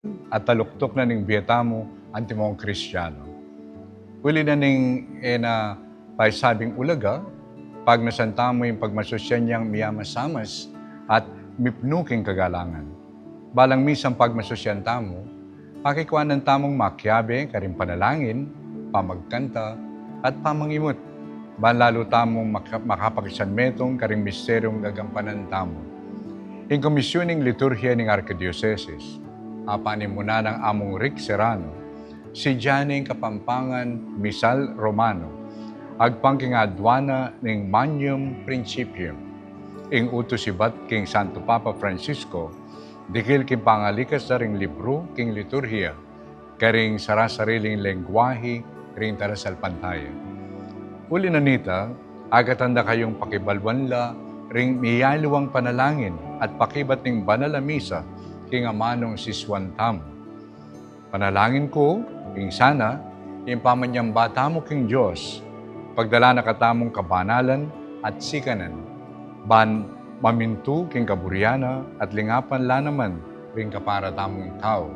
at taluktok na ning Vietamo antimong Kristiyano. Uli na ning paisabing ulaga, pag nasantamo yung pagmasusyan niyang miyamasamas at mipnuking kagalangan. Balang misang pagmasusyan tamo, pakikuan ng tamong makyabe, karing panalangin, pamagkanta, at pamangimot. Lalo tamong makapakisanmetong karing misteryong gagampanan tamo. In komisyoning liturhiya ng Arkedioceses, apanin muna ng among Rick Serrano, si Janing Kapampangan Misal Romano, agpangking adwana ng Magnum Principium, ing utos sibat king Santo Papa Francisco, dikil king pangalikas na ring libro king liturhiya, karing sarasariling lengguwahe, ring tarasal pantaya. Uli na nita, agatanda kayong pakibalwanla, ring miyaluwang panalangin at pakibat ning banal na misa king amanong siswantam. Panalangin ko, ing sana, yung pamanyang bata mo king Diyos, pagdala na katamong kabanalan at sikanan, ban mamintu king kaburyana at lingapan la naman ring kaparatamong tao.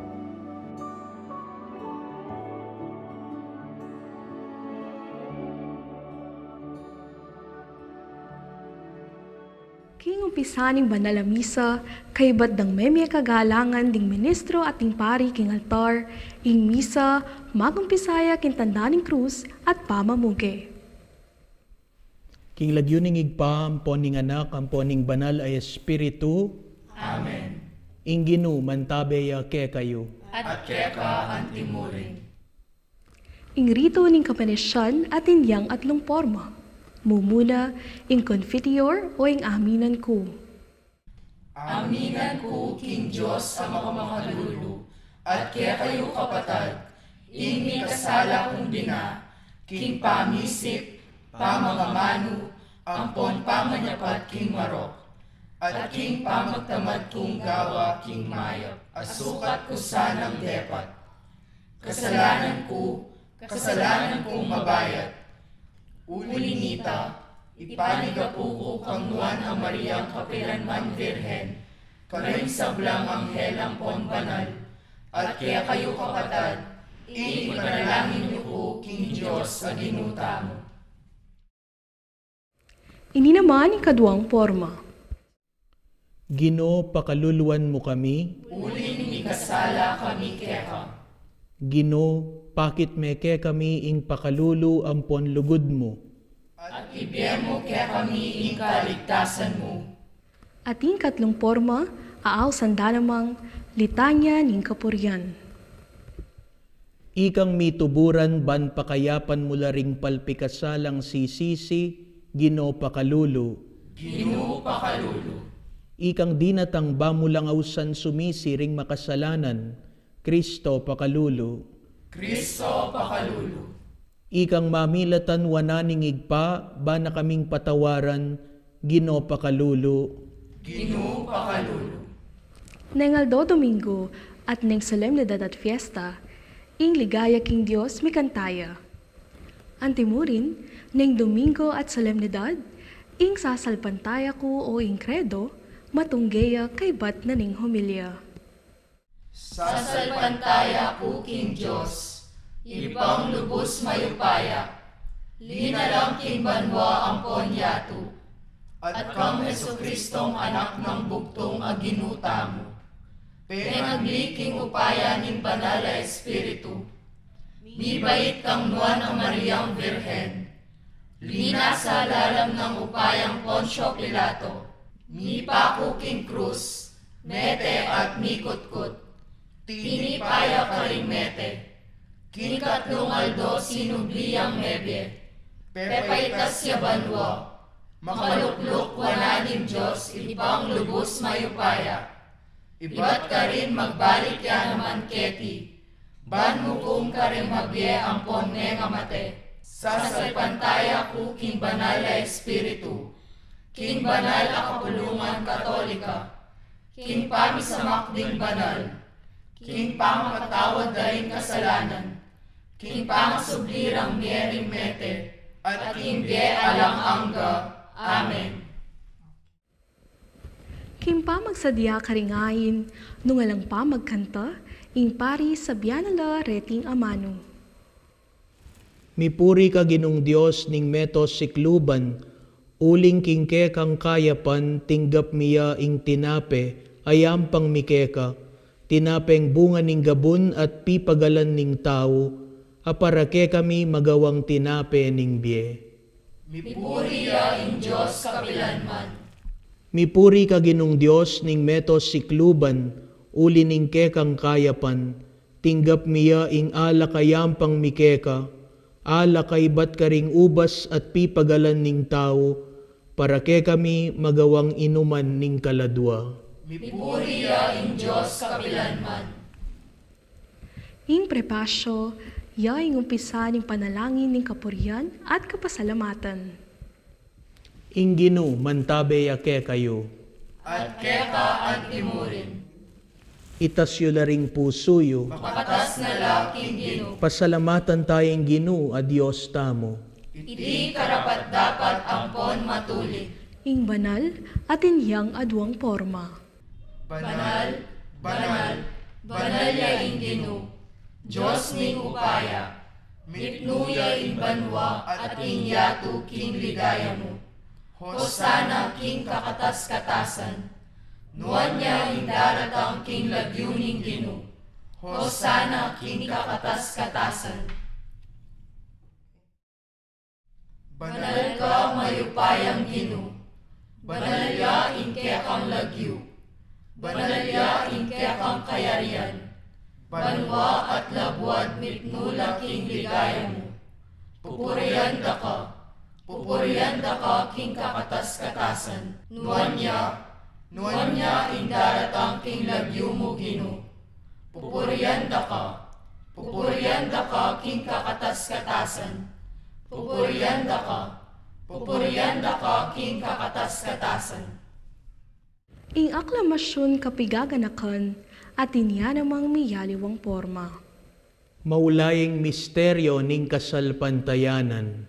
King umpisaning banal a misa, kay baddang memya kagalangan ding ministro at ding pari king altar, ing misa, magumpisaya king tandaning krus at pamamuge. King lagyuning igpa, amponing anak, amponing banal ay espiritu. Amen. Ing ginu mantabeya ke kayo. At keka antimurin. Ing rito ning kapanesyan at inyang atlong porma. Mumuna, ing confiteor o ing aminan ko. Aminan ko, King Diyos, sa makamakadulu, at kaya kayo kapatad, ing kasala kong bina, King pamisip, pamangamanu, ampon pamanyapat King marok, at King pamagtamad kong gawa King mayap, asukat ko sanang depat. Kasalanan kong mabayat, uli nita, ipanigapu ko kang Juan ang Mariang Kapilanman Virhen, karing sablang anghel ang pon banal, at kaya kayo kapatad, ipanalangin niyo ko King Diyos sa ginuta mo. Ini naman ing kaduang porma. Gino, pakaluluan mo kami. Uling mikasala kami keka. Gino, pakit meke kami ing pakalulu ampon lugod mo. At ibigay mo kaya kami ing kaligtasan mo. At ing katlong porma, aaw sanda namang litanya ning kapuryan. Ikang mituburan ban pakayapan mula ring palpikasalang sisisi, Gino pakalulu. Gino pakalulu. Ikang dinatang bamulang ausan sumisi ring makasalanan, Kristo pakalulu. Kristo pakalulu. Ikang mamilatan wananing igpa, ba na kaming patawaran, Gino pakalulu. Gino pakalulu. Nengaldo Domingo at neng solemnidad at fiesta, ing ligaya king Diyos mikantaya. Antimurin, neng Domingo at solemnidad, ing sasalpantaya ko o ing credo, matunggeya kay bat na ning humilya. Sasalpantaya ko King Diyos, ibang lubos mayupaya, linalang King banwa ang ponyato, at kang Jesucristong anak ng bugtong aginuta mo. Pengagliking upaya ning banal na Espiritu, mibait kang Juan ang Mariang Virhen, lina sa lalam ng upayang Poncio Pilato, mipako King Cruz, mete at mikutkut, tinipaya ka ring mete, King Katlong Aldo sinubliyang mebye, pepaitas siya banwa, makalukluk wananim Diyos ibang lubos mayupaya, iba't ka rin magbalik yan naman keti, ban mo kung ka rin mabye ang ponne nga mate, sasalpantaya ko King Banal na Espiritu, King Banal a Kapulungan Katolika, King Pamisamakding Banal, King Pamakatawad daing kasalanan, King Pamasublirang Miering Mete, at King Bie Alang Angga. Amen. Kimpa magsadya karingayin, nungalang pa magkanta, ing pari sa biyanala reting amano. Mipuri ka ginong Diyos ning metos sikluban, uling kingke kang kayapan, tinggap miya ing tinape, ayam pang mikeka, tinapeng bunga ning gabun at pipagalan ning tao, aparake kami magawang tinape ning bie. Mipuri ya ing Diyos kapilanman. Mipuri ka ginong Diyos ning metos sikluban, uli ning kekang kayapan, tinggap miya ing ala kayampang mikeka, ala kay bat karing ubas at pipagalan ning tao, para ke kami magawang inuman ning kaladwa. Mipuri ya ing Diyos kapilanman. Ing prepasyo, ya ing umpisa ning panalangin ning kapurian at kapasalamatan. Inggino mantabe yake kayo. At keka ang timurin. Itasyo laring pusuyo, Makatas na laking Gino. pasalamatan tayong Gino a Diyos tamo. Iti karapat dapat ampon matuli. Ing banal at inyang adwang porma. Banal, banal, banal ya ing Gino. Diyos ning upaya. Mipnuya ing banwa at ing yatu king ligaya mo. Hosana king kakatas-katasan. Nuan niya ing daratang king lagyuning Gino. Hosana king kakatas-katasan. Banal ka mayupayang Gino. Banal ya ing kekang lagyu. Banal ya ing kekang kayarian. Banwa at labuad mitnula king ligaya mo. Pupurianda ka. Pupurianda ka king kakatas-katasan. Nuan niya ing daratang king lagyu mo Gino. Pupurianda ka king kakatas-katasan. Pupurianda ka king kakatas-katasan. Ing aklamasyon kapigaganakan at inya namang miyaliwang porma. Maulaying misteryo ning kasalpantayanan.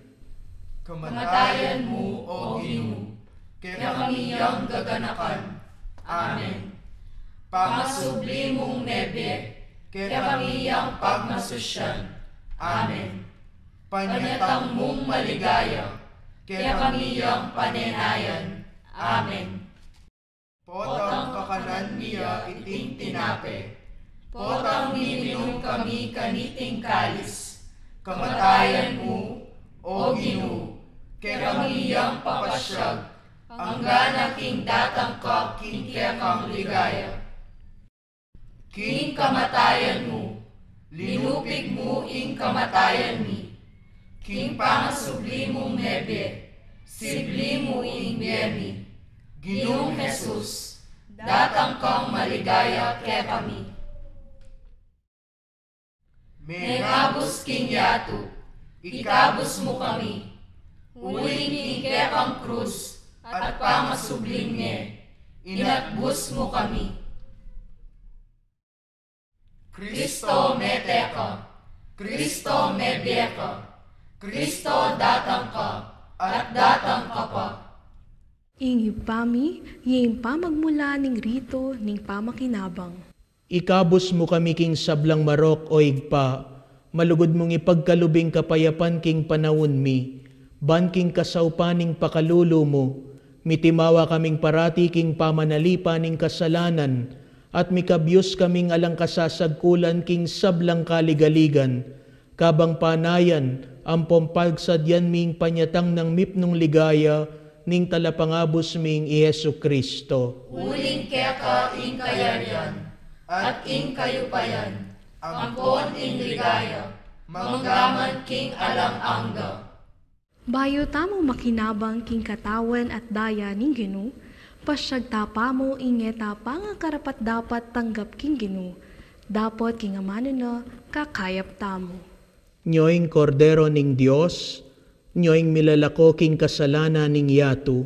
Kamatayan mo, O Gino, kaya kami yang gaganakan. Amen. Pangasubli mong nebe, kaya kami yang pagmasusyan. Amen. Panyatang mong maligaya, kaya kami yang panenayan. Amen. Potang kakanan niya iting tinape, potang minom kami kaniting kalis. Kamatayan mo, O Gino, kaya kami yang papasyag, hanggang king datang ka king kekang ligaya. King kamatayan mo, linupig mo ing kamatayan mi. King pangasubli mong nebe, sibli mo ing biyemi. Ginoong Jesus, datang kang maligaya ke kami. Mengabos king yatu, ikabos mo kami. Huling king kekang krus, at pangasubling niya, inatbus mo kami. Kristo meteka, Kristo mebeka, Kristo datang ka, at datang ka pa. Ing ipami, yung pamagmula ning rito ning pamakinabang. Ikabos mo kami king sablang marok o igpa, malugod mong ipagkalubing kapayapan king panawon mi, ban king kasaupaning pakalulo mo, mitimawa kaming parati king pamanalipa ning kasalanan, at mikabyos kaming alang kasasagkulan king sablang kaligaligan, kabang panayan, ang pompagsadyan ming panyatang ng mipnong ligaya, ning talapangabos ming i Jesu Kristo. Huling keka ing kayarian, at ing kayupayan, ampon ing ligaya, manggaman king alang angga. Bayo tamong makinabang king katawan at daya ning Gino, pasyag tapa mo ingeta pa nga karapat dapat tanggap king Gino, dapat king amano na kakayap tamo. Nyoing kordero ning Dios, nyoing milalako king kasalanan ning yatu,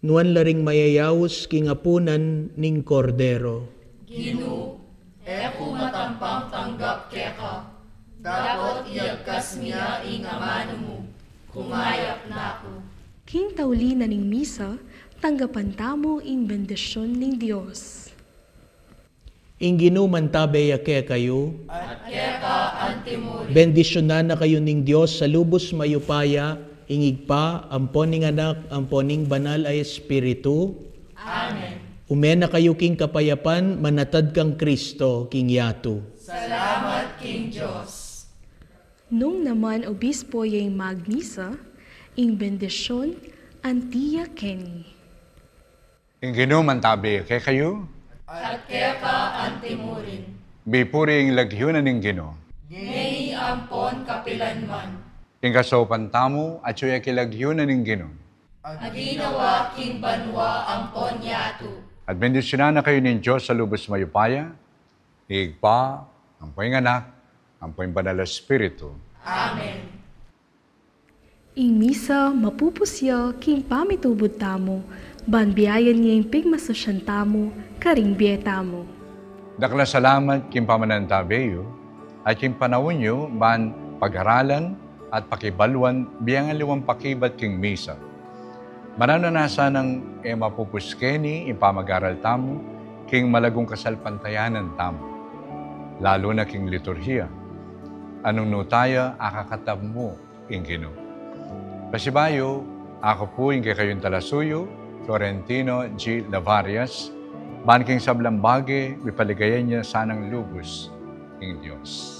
nuan laring mayayawos king apunan ning kordero. Gino, eko matampang tanggap keka, dapat iagkas niya ing amano mo, kumayap na ako. King tauli na ning misa, tanggapan tamo in bendisyon ning Dios. Ingginuman tabeya kaya kayo, At kaya ka antimurin. bendisyonan na kayo ning Diyos sa lubos mayupaya, ingig pa, ampon ning anak, ampon ning banal ay Espiritu. Amen. Umena kayo king kapayapan, manatad kang Kristo, king yato. Salamat King Diyos. Nung naman obispo yung magmisa, in bendisyon, Antia Kenny. Ingginuman tabi kay kayo, At kaya ka antimurin. bipuring lagyunan ng Ginoo. Ngeni ampon kapilanman. Ingkasopan tamo at suya kilagyunan ng Ginoo. Aginawa King banwa ampon yato. At bendisyonan na kayo ng Diyos sa lubos mayupaya, higpa, ang poing anak, ang poing banal na Espiritu. Amen. In misa, mapupusya, king pamitubod tamo, banbiyayan niya yung pigmasosyan tamo, karing bieta mo. Dakla salamat king pamananta beyo, at king panahon nyo, ban pag-aralan at pakibalwan biyang aliwang pakibat king misa. Manananasa ng mapupuskeni impamag-aral tamo, king malagong kasalpantayanan tamo, lalo na king liturhiya. Anong nutaya akakatab mo, ing Ginoo. Pasibayo, ako po yung kayong talasuyo, Florentino G. Lavarias, banking sablambage, mipaligayan niya sanang lubos, ing Diyos.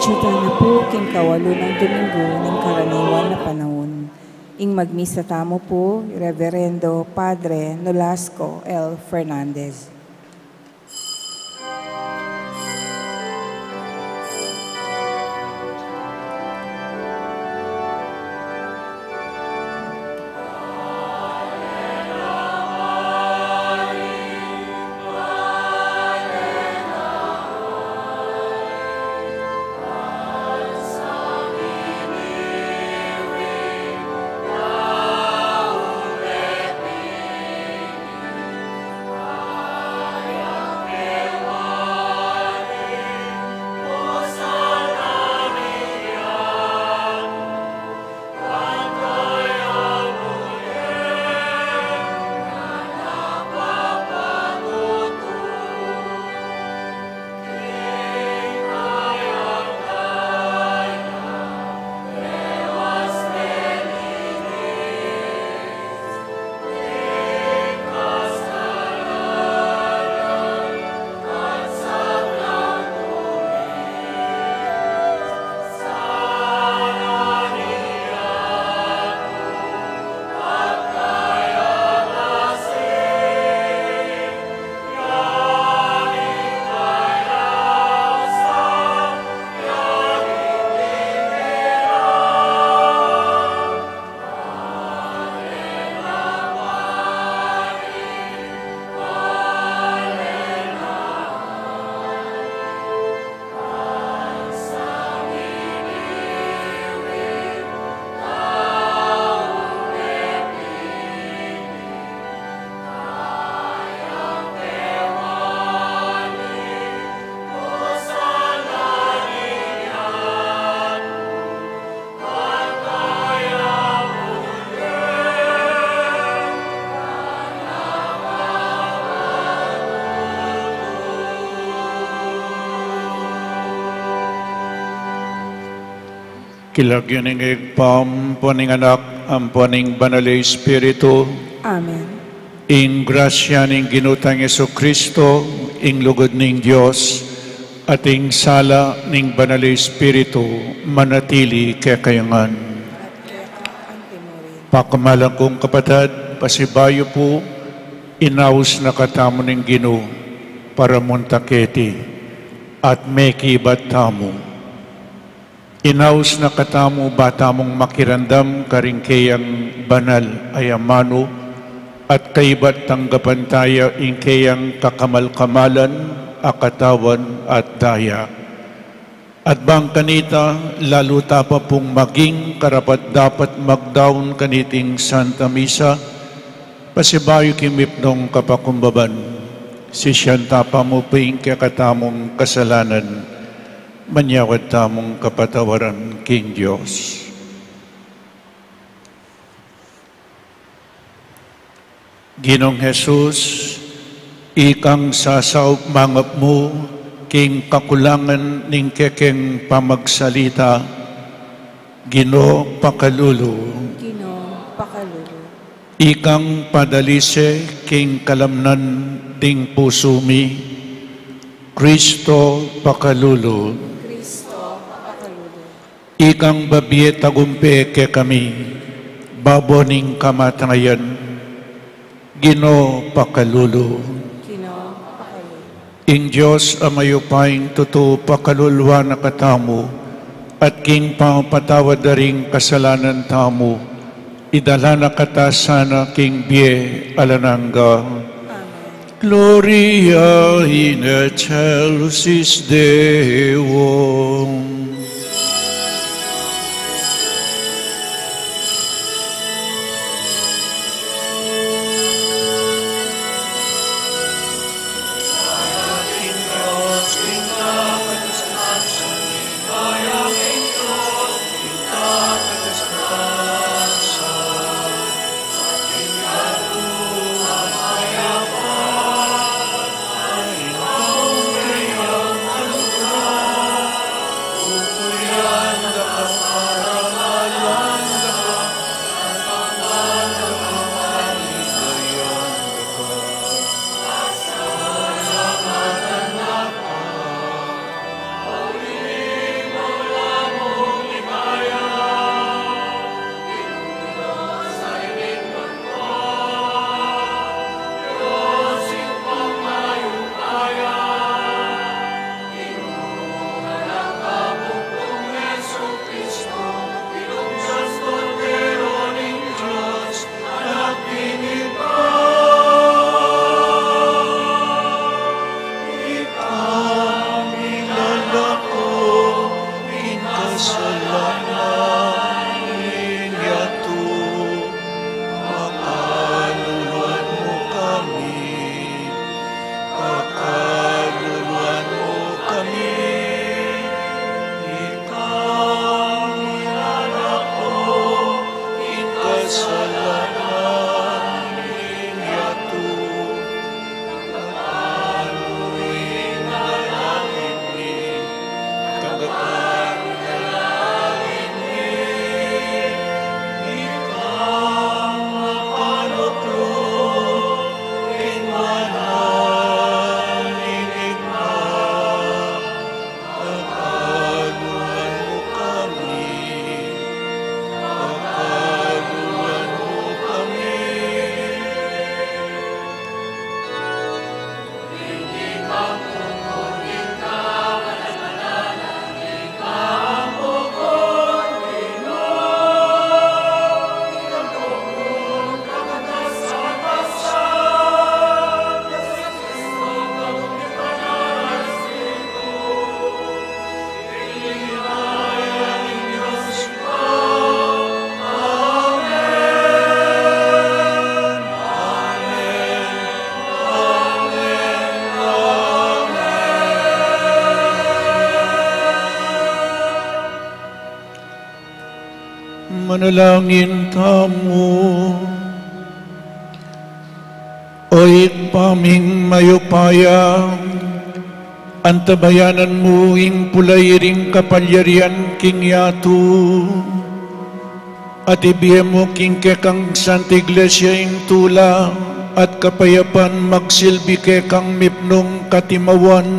Itsuta na po king kawalo ng Domingo ng karaniwan na panahon. Ing magmisa tamo po, Reverendo Padre Nolasco L. Fernandez. Kilagyan ng igpampuning anak, ampuning banal Espiritu, Amen. ing grasya ng ginutang Yesu Kristo, ing lugod ng Diyos, at ing sala ng banal Espiritu, manatili kakayangan. Pakamalang kong kapatid, pasibayo po, inaus na katamo ng Ginoo para muntaketi at mekibat tamo. Inaus na katamo bata mong makirandam karingkayang banal ay amano at kaibat tanggapan tayo ingkayang kakamal-kamalan, akatawan at daya. At bang kanita, lalo tapa pong maging karapat dapat magdaon kaniting Santa Misa, pasibayo kimip nung kapakumbaban, si siyan tapa mo ping kakatamong kasalanan, manyawad tamong kapatawaran king Diyos. Ginong Jesus, ikang sasaop mangap mo, king kakulangan ning kekeng pamagsalita, Gino pakalulu. Gino pakalulu. Ikang padalise, king kalamnan ding pusumi, Kristo pakalulu. Ikang babiye tagumpe ke kami, baboning kamatayan, Gino pakalulu. Gino pakalulu. Ing Diyos amayupaing tuto pakalulwa na katamo, at king pangpatawad daring kasalanan tamo, idala na kata sana king biye alananga. Gloria in excelsis Deo. manalangin tamo. Oy paming mayupaya, antabayanan mo ing pulay ring kapalyarian king yatu. At ibigay mo king kekang Santa Iglesia ing tula at kapayapan magsilbi kekang mipnong katimawan.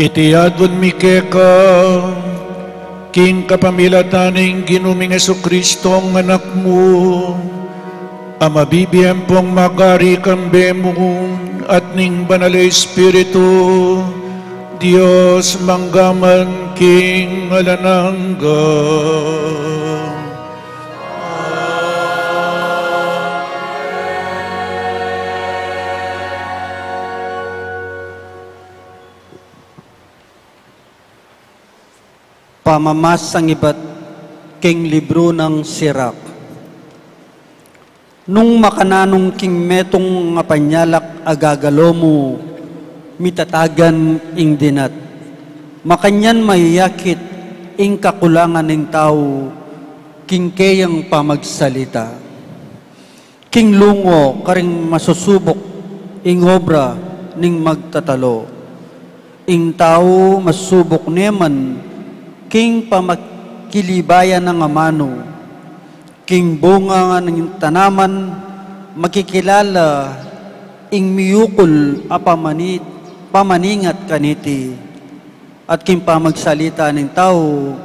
Itiyadon mi keka king kapamilataning ginuming Jesucristo ang anak mo. Amabibiyang pong magari kambe mo at ning banal Espiritu, Diyos manggaman king alanangga. Pamamasang iba't king libro ng Sirak. Nung makananong king metong nga panyalak agagalo mo, mitatagan ing dinat. Makanyan mayakit ing kakulangan ng tao, king kayang pamagsalita. King lungo karing masusubok ing obra ning magtatalo. Ing tao masubok neman, king pamakilibayan ng amano. King bunga nga ng tanaman, makikilala, ing miyukol a pamaningat kaniti. At king pamagsalita ng tao,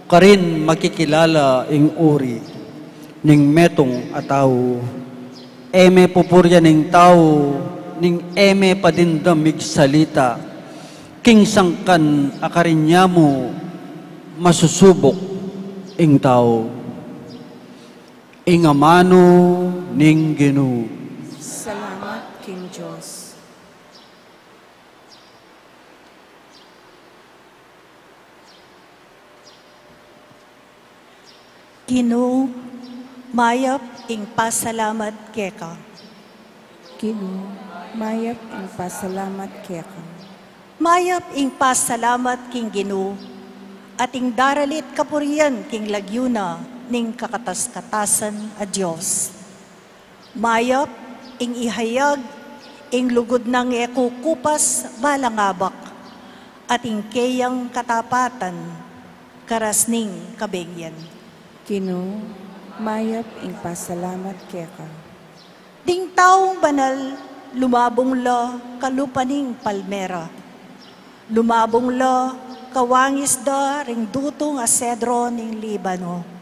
karin makikilala ing uri, ning metong a tao. Eme pupurya ng tao, ning eme padindamig salita. King sangkan akarinya mo, masusubok ing tao. Ing amano ning Ginoo. Salamat, King Diyos. Ginoo, mayap ing pasalamat keka. Ginoo, mayap ang pasalamat keka. Mayap ing pasalamat king Ginoo, at ing daralit kapurian king lagyuna ning kakatas-katasan a Diyos. Mayap ing ihayag ing lugod ng ekukupas balangabak at ing kayang katapatan karasning kabengyan. Ginoo, mayap ing pasalamat keka. Ding taong banal, lumabong la kalupaning palmera. Lumabong la kawangis da ring dutong asedro ning Libano.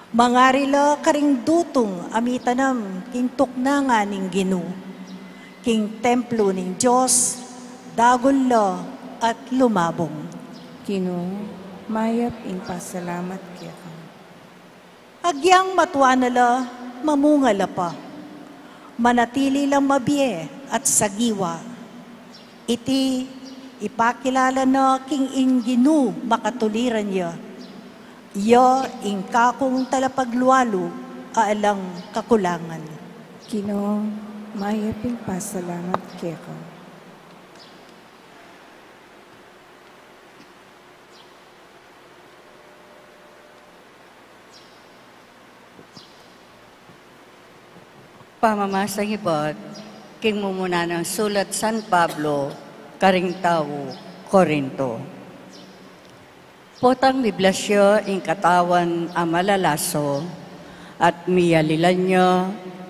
Mangarila karing dutong amitanam king tuknanga ning Ginoo. King templo ning Diyos, dagol la at lumabong. Ginoo, mayap ing pasalamat keka. Agyang matuanala, mamungala pa. Manatili lang mabiye at sagiwa. Iti ipakilala na king ing Ginoo makatuliran niya. Iya ing kakong talapagluwalo aalang kakulangan. Ginoo, mayap ing pasalamat keka. Pamamasang ibot, king mumuna ng sulat San Pablo, karing tao, Korinto. Potang biblasyo ing katawan ang malalaso, at miyalilan nyo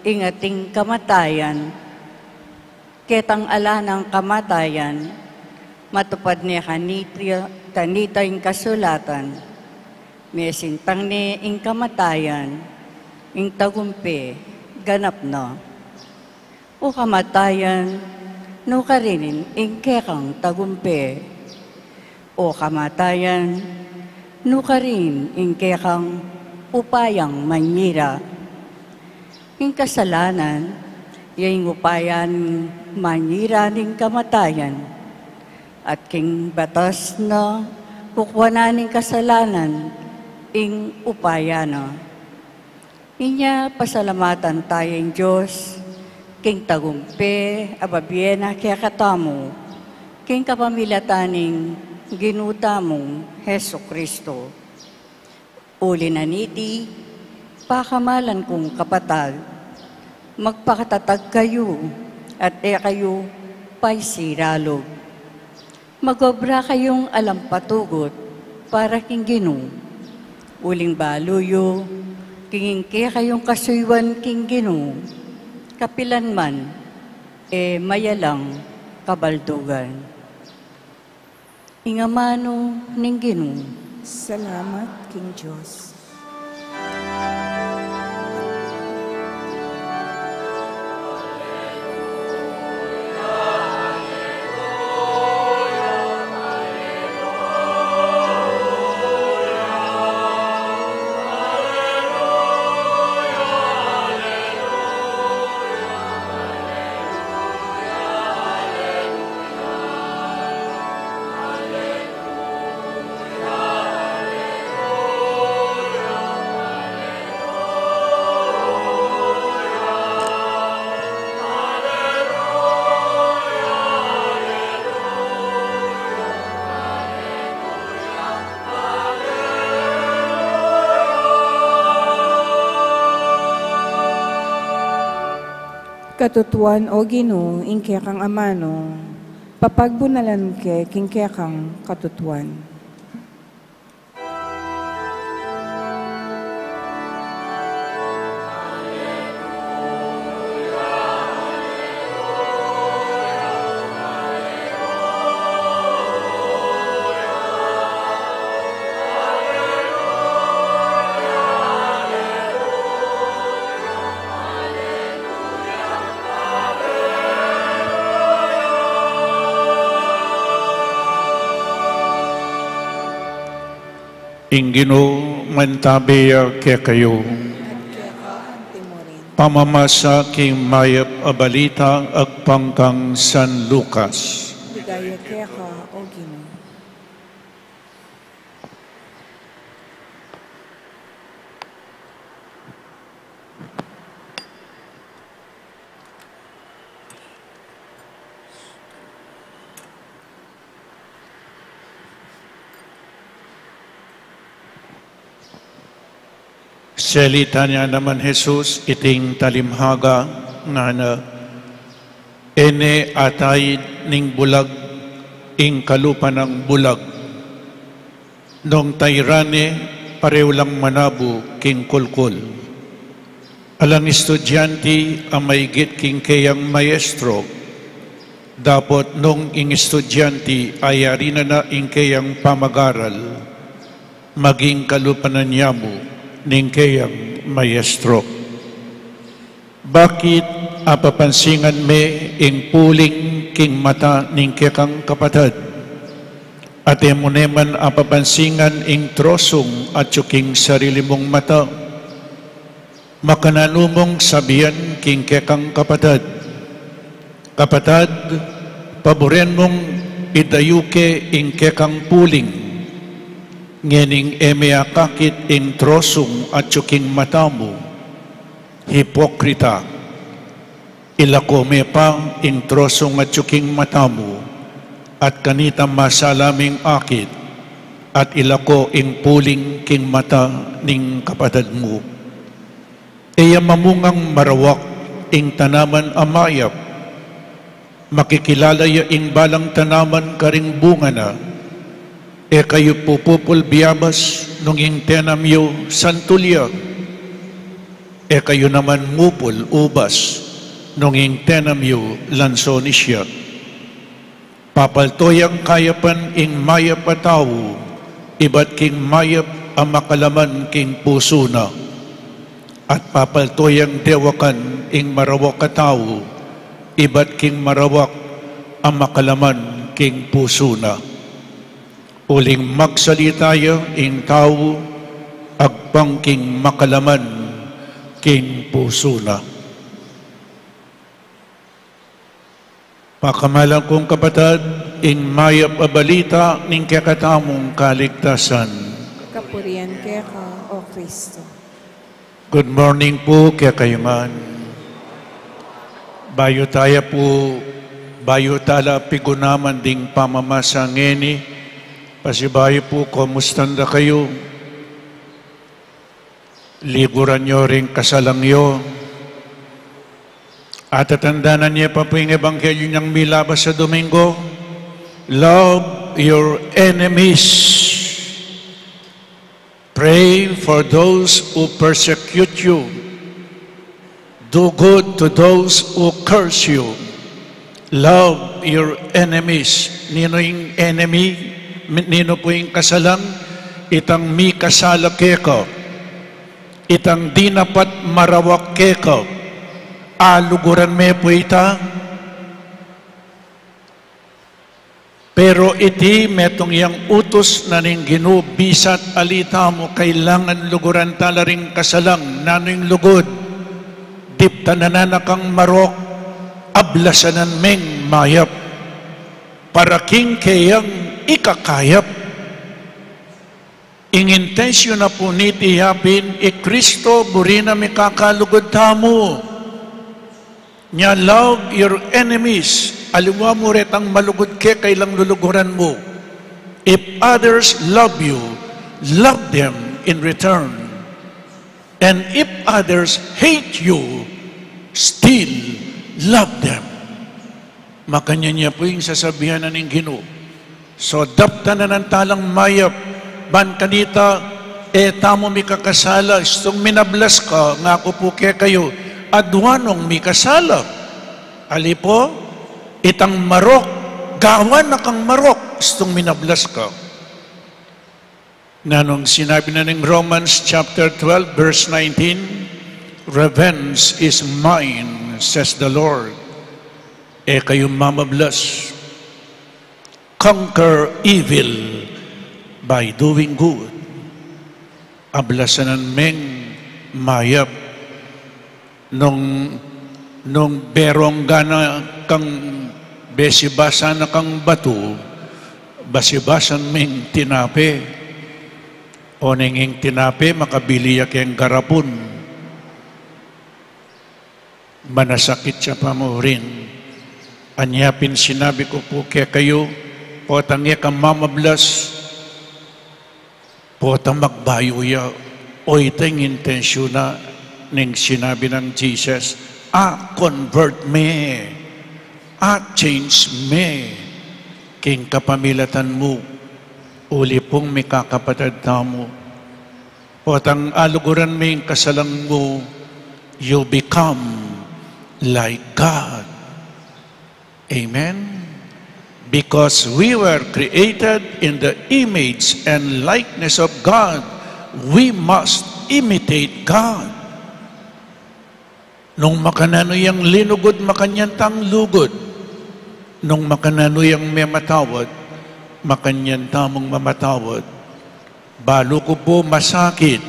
ing ating kamatayan, ketang ala ng kamatayan, matupad ni kanita ing kasulatan, mesintang ni ing kamatayan, ing tagumpi, ganap no. O kamatayan, no karinin ing kekang tagumpi. O kamatayan, no karin ing kekang upayang manyira. Ing kasalanan, yung upayan manyira ning kamatayan. At king batas na kukwanan ning kasalanan, ing upayano. Inya pasalamatan tayong Diyos, king tagumpe, ababiyena kaya katamo, king kapamilataning ginuta mong Heso Kristo. Uli na niti, pakamalan kong kapatag, magpakatatag kayo at kayo pa'y siralog. Magobra kayong alampatugot para king Ginoo. Uling baluyo, kingingke kayong kasuywan king Ginoo. Kapilan man, mayalang kabaldugan. Ingamano ning Ginoo. Salamat, King Diyos. Katutuan o Ginoo, ingke kang amano, papagbunalan ke, kingke kang katutuan. Ingino mantabeya ke kayo. Pamamasa king mayap abalita agpangkang San Lucas. Ligaya ke ka, o Ginoo. Salita niya naman Jesus iting talimhaga nga na ene atay ning bulag ing kalupa ng bulag nung tayrane pareho lang manabo king kulkul. Alang estudyante ang maigit king kayang maestro dapat nung ing estudyante ayari na ing kayang pamagaral maging kalupa na niya mo ning kayang maestro. Bakit apapansingan me ing puling king mata ning kekang kapatid? At emuneman apapansingan ing trosong at king sarili mong mata. Makananumong sabihan king kekang kapatid. Kapatid, paboren mong idayuke ing kekang puling ngening emeakakit ing trosong at yuking matamu, hipokrita, ilakome pa ing trosong at yuking matamu, at kanita masalaming akit, at ilako ing puling king mata ning kapatid mo. Eya mamungang marawak ing tanaman amayap, makikilala ya ing balang tanaman karing bunga na, kayo pupupul biyabas nung intenam yo santulya. Kayo naman mupul ubas nung intenam yo lansonisya. Papaltoyang kayapan ing mayap ataw, iba't king mayap ang makalaman king puso na. At papaltoyang dewakan ing marawak ataw, iba't king marawak ang makalaman king puso na. Uling magsalitaya ing tao, agpangking makalaman king puso na. Pakamalang kong kapatid, ing mayap abalita ning kakatamong kaligtasan. Kapurian ke ka, o Kristo. Good morning po kaya kayo man. Bayo tala pigunaman ding pamamasa ngeni. Pasibayo po, kumustanda kayo? Liguran nyo rin kasalangyo. At tatandaan niya pa po yung ebanghelyo niyang milabas sa Domingo. Love your enemies. Pray for those who persecute you. Do good to those who curse you. Love your enemies. Nino yung enemy? Nino po yung kasalang? Itang mi kasala keko. Itang di napat marawak keko. Aluguran me po ita. Pero iti metong yang utos na ning ginubisat alita mo kailangan luguran talaring kasalang naning lugod. Dipta na nanakang marok ablasanan meng mayap. Paraking kayang ikakayap. Ingintensyon na po niti yapin, Kristo burina mi kakalugod tamo. Nya love your enemies. Aliwa mo retang malugod ke kailang luluguran mo. If others love you, love them in return. And if others hate you, still love them. Makanya niya po yung sasabihan na ng Ginoo. So, dapta na ng talang mayap, ban kanita, tamo mi kakasala, istong minablas ka, nga ko po kaya kayo, adwanong mi kasala. Ali po, itang marok, gawan na kang marok, istong minablas ka. Nanong sinabi na ng Romans chapter 12, verse 19, revenge is mine, says the Lord. Kayo mamablas. Conquer evil by doing good. Ablasanan meng mayap nung berong gana kang besibasa na kang bato, basibasan meng tinape. O nenging tinape, makabili yakeng garapon. Manasakit siya pa mo rin. Anyapin sinabi ko po kaya kayo, potangya kang mamablas, potang magbayo ya, o itang intensyon na ng sinabi ng Jesus, convert me, change me, king kapamilatan mo, uli pong may kakapatid tamo, potang aluguran mo yung kasalang mo, you become like God. Amen? Because we were created in the image and likeness of God, we must imitate God. Nung makanano yung linugod, makanyantang lugod. Nung makanano yung may matawad, makanyantamong mamatawad. Balo ko po masakit,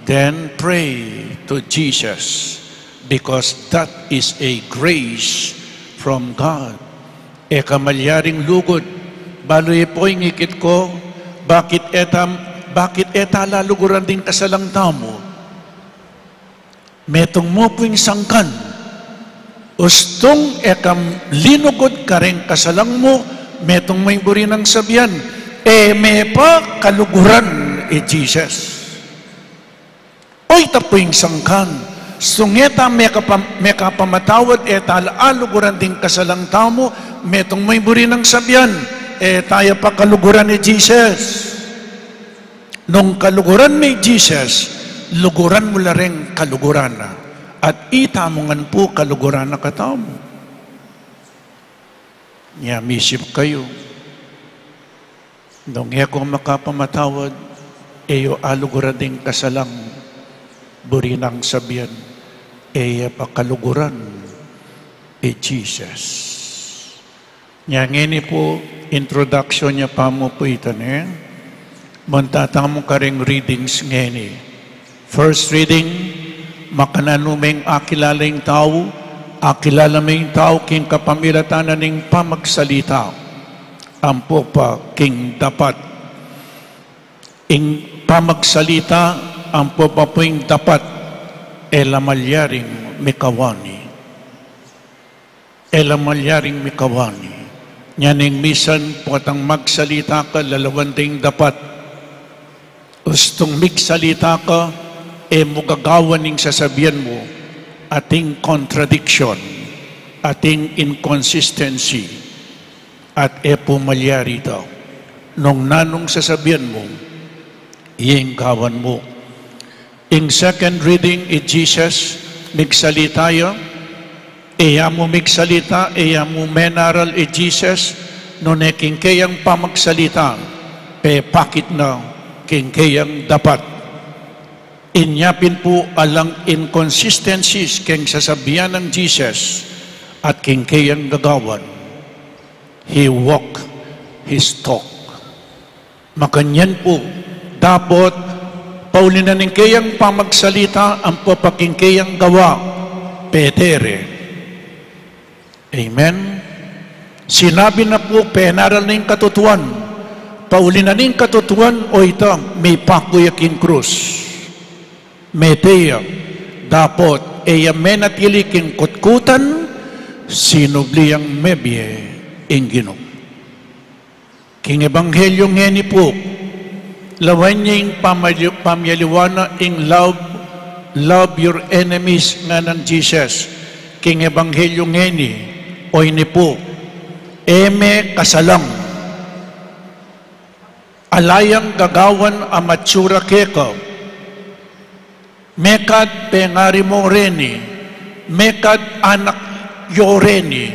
then pray to Jesus, because that is a grace from God. Kamalyaring lugod, baloy po yung ikit ko, bakit eta laluguran din kasalang tamo? Metong mo po yung sangkan, ustong ekam linugod ka rin kasalang mo, metong may buri ng sabihan, may pa kaluguran Jesus. Oy tapo yung sangkan, sungeta may kapamatawad, alaaluguran din kasalang tamo, metong may buri ng sabihan, tayo pa kaluguran ni Jesus. Nung kaluguran ni Jesus, luguran mo la rin kaluguran na. At itamongan po kaluguran na katamo. Misip kayo. Nung kung makapamatawad, aluguran din kasalang buri ng sabihan, pakaluguran Jesus. Ngeni po, introduction niya pa mo po ito niya. Mantatang mo ka rin readings ngeni. First reading, makananumeng akilalang tao, akilala may tao king kapamilatan ning pamagsalita. Ampo pa king dapat. Ing pamagsalita, ampo pa po ing dapat, elamalyaring mikawani. Elamalyaring mikawani. Nyaning misan potang magsalita ka, lalawanding dapat. Ustong migsalita ka, mugagawan ning sasabihan mo, ating contradiction, ating inconsistency, at pumalyari daw. Nung nanong sasabihan mo, iinggawan mo. In second reading, Jesus, migsalita yo, iya mo migsalita, iya mo menaral Jesus, no ne kingkayang pamagsalita, pe pakit na kingkayang dapat. Inyapin po alang inconsistencies keng sasabihan ng Jesus at kingkayang gagawan. He walk, His talk. Makanyan po, dapat paulinanin kayang pamagsalita ang papakingkayang gawa, petere. Amen? Sinabi na po, penaral na yung katutuan. Paulinanin katutuan, o ito, may pakuyaking krus. Meteya, dapat eya menatili king kutkutan, sinubliyang mebye inginom. King Ebanghelyo ngeni po, lawan niya yung pamyaliwana ing love your enemies nga ng Jesus. King Ebanghelyo ngeni, o ini po, eme kasalang, alayang gagawan amatsura keko, mekad pengari mo reni, mekad anak yo reni,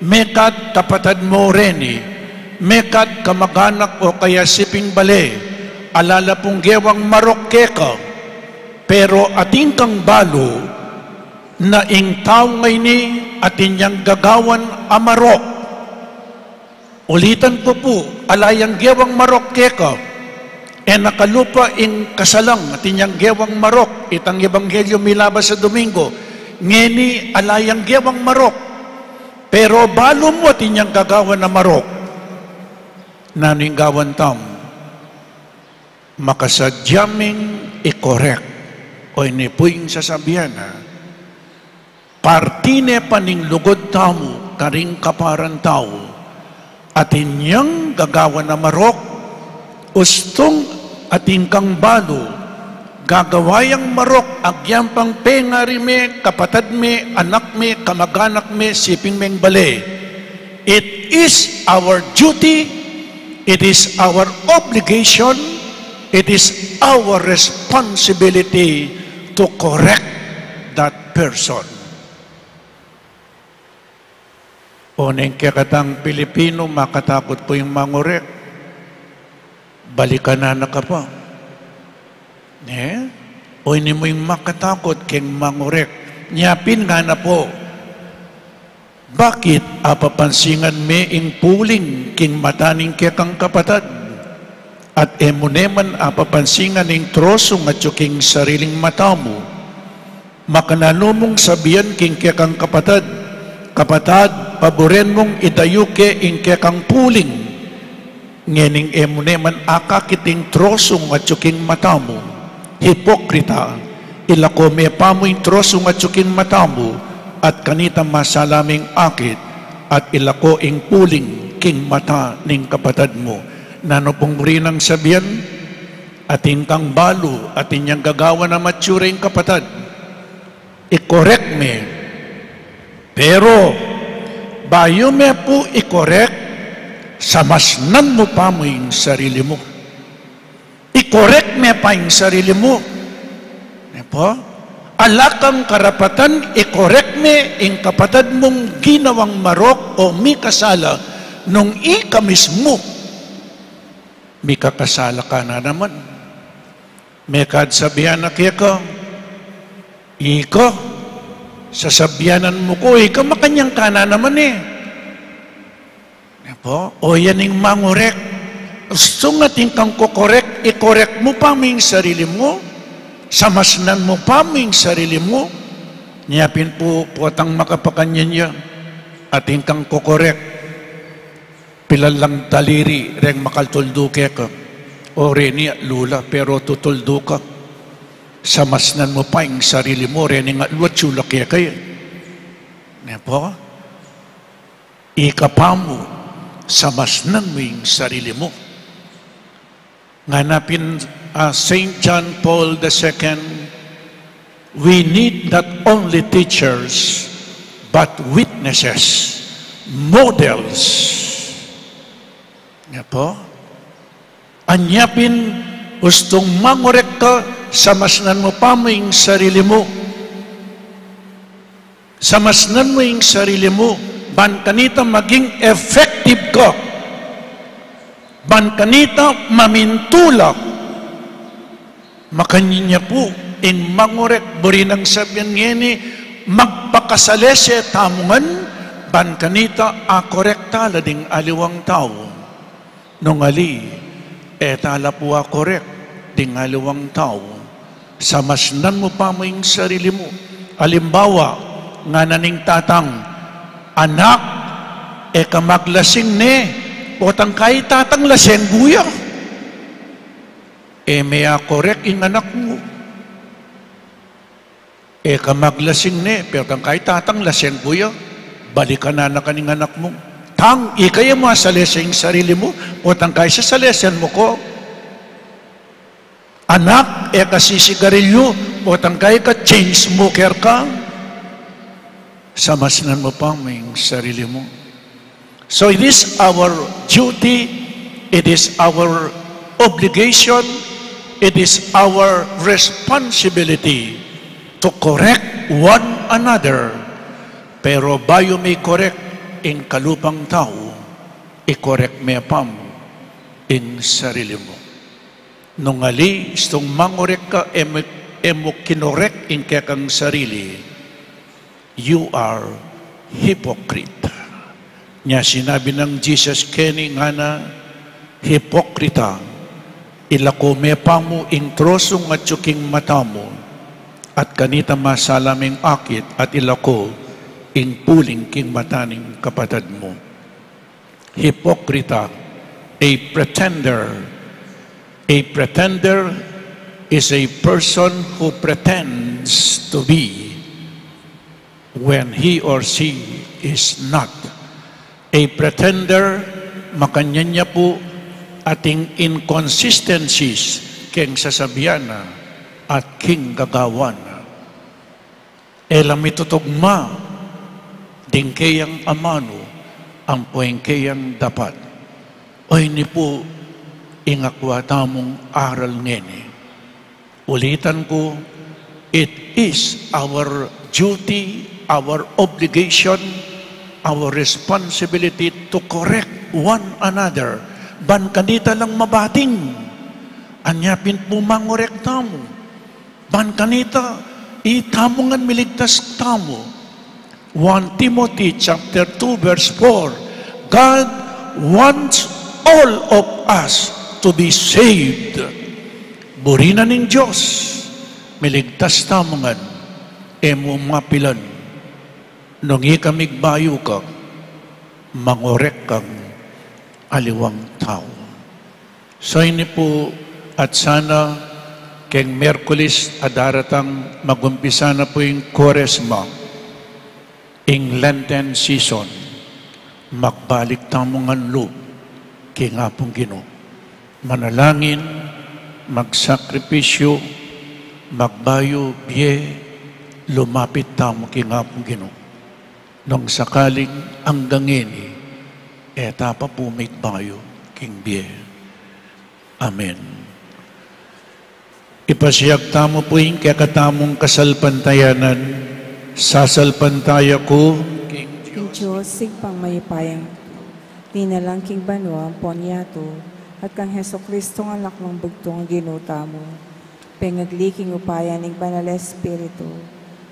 mekad kapatad mo reni, mekad kamaganak o kaya siping bale, alala pong gewang marok keka, pero ating kang balo, na ing tao ngay ni atin niyang gagawan amarok. Ulitan ko po, alayang gewang marok keka, nakalupa ing kasalang at inyang gewang marok, itang Ebanghelyo milabas sa Domingo, ngeni alayang gewang marok, pero balo mo at inyang gagawan na marok, naning gawan tam, makasadyaming i-correct, o inipuing sasabihan na, partine paning lugod tamo, karing kaparan tao, at inyang gagawan na marok, ustong ating kang balo, gagawayang marok, agyang pang pengari me, kapatad me, anak me, kamaganak me, siping meng bale. It is our duty, it is our obligation, it is our responsibility to correct that person. O neng kakatang Pilipino, makatakot po yung mangorek. Balikan na ka pa. O hindi mo yung makatakot keng mangurek. Nyapin nga na po. Bakit apapansingan me ing puling king mataning kekang kapatad? At emuneman apapansingan ing trosong at king sariling mata mo. Makanano mong sabihan king kekang kapatad, kapatad, paboren mong idayuke ing kekang puling. Ngening emuneman akakiting trosong at yuking mata mo. Hipokrita, ilako me pa mo yung trosong at yuking mata mo, at kanita masalaming akit, at ilako ing puling king mata ning kapatad mo. Nano pong rinang sabihan, atin kang balo, atin niyang gagawa na matsura yung kapatad. I-correct me. Pero, bayo me po i-correct, samasnan mo pa mo yung sarili mo. I-correct mo pa yung sarili mo. Alakang karapatan, i-correct mo yung kapatad mong ginawang marok o may kasala nung ika mismo. May kakasala ka na naman. May kadsabihan na kaya ka, ika, sasabihanan mo ko, ika makanyang ka na naman eh. O yan yung mangurek. Gusto natin kang kukorek, i-correct mo pa mo yung sarili mo, samasnan mo pa mo yung sarili mo, niyapin po puwatang makapakanyan niya, ating kang kukorek, pilalang daliri, reng makaltulduke ka, o reni lula, pero tutuldu ka, samasnan mo pa yung sarili mo, reni nga luwatsula kaya kayo. Nepo? Ika mo, samasnan mo yung sarili mo. Nganapin St. John Paul II, We need not only teachers, but witnesses, models. Nga po? Anyapin, gustong mangorek ka, samasnan mo pa mo yung sarili mo. Samasnan mo yung sarili mo. Ban kanita maging effective ka. Ban kanita mamintulak. Makanya po, in mangorek, buri ng sabihan ngeni, magpakasalese tamungan, ban kanita akorekta lading aliwang tao. Nung ali, tala po akorek, ding aliwang tao. Samasnan mo pa mo yung sarili mo. Alimbawa, nga naning tatang, anak, kamaglasing ne, potang kay tatang laseng buya. May akorek yung anak mo. Kamaglasing ne, potang kay tatang laseng buya, balikan na kaning anak mo. Tang, ikaya mo asaleseng sarili mo, potang kay sa salesen mo ko. Anak, kasisigarilyo, potang kay ka chain smoker ka. Samasnan mo pa yung sarili mo. So it is our duty, it is our obligation, it is our responsibility to correct one another. Pero bayo may correct in kalupang tao, i-correct may pam in sarili mo. Nung ali, istong mangorek ka, emo kinorek in kekang sarili, you are hypocrite. Nya sinabi ng Jesus keni nga na hipokrita, ilako mepa mo ing trosong at tsuking mata mo, at kanita masalaming akit at ilako ing puling king mataning kapatid mo. Hipokrita, a pretender. A pretender is a person who pretends to be when he or she is not. A pretender, makanya niya po ating inconsistencies king sasabihan at king gagawan. Elam itutugma, ding kayang amano, ang puweng kayang dapat. O ini po, ingakwa tamong aral ngeni. Ulitan ko, it is our duty, our obligation, our responsibility to correct one another. Ban kanita lang mabating. Anyapin po mangorek tamo. Ban kanita, itamongan miligtas tamo. 1 Timothy chapter 2 verse 4. God wants all of us to be saved. Burina ng Diyos, miligtas tamongan, emo mapilan. Nung ikamigbayo ka, mangorek kang aliwang tao. So ini po, at sana keng Merkulis adaratang magumpisa na po yung Quaresma, ing Lenten season, magbalik tamongan loob, king apong Ginoo. Manalangin, magsakripisyo, magbayo, biye, lumapit tamo king apong Ginoo. Nung sakaling hanggang ini, etapa po may bayo, king biye. Amen. Ipasiyag tamo po yung kakatamong kasalpantayanan, sasalpantaya ko, King Diyos, sigpang mayupayang, tinalang King Banwa, Ponyato, at kang Heso Kristong anak ng bugtong ginuta mo, pengagliking upayan ng Banal Espiritu,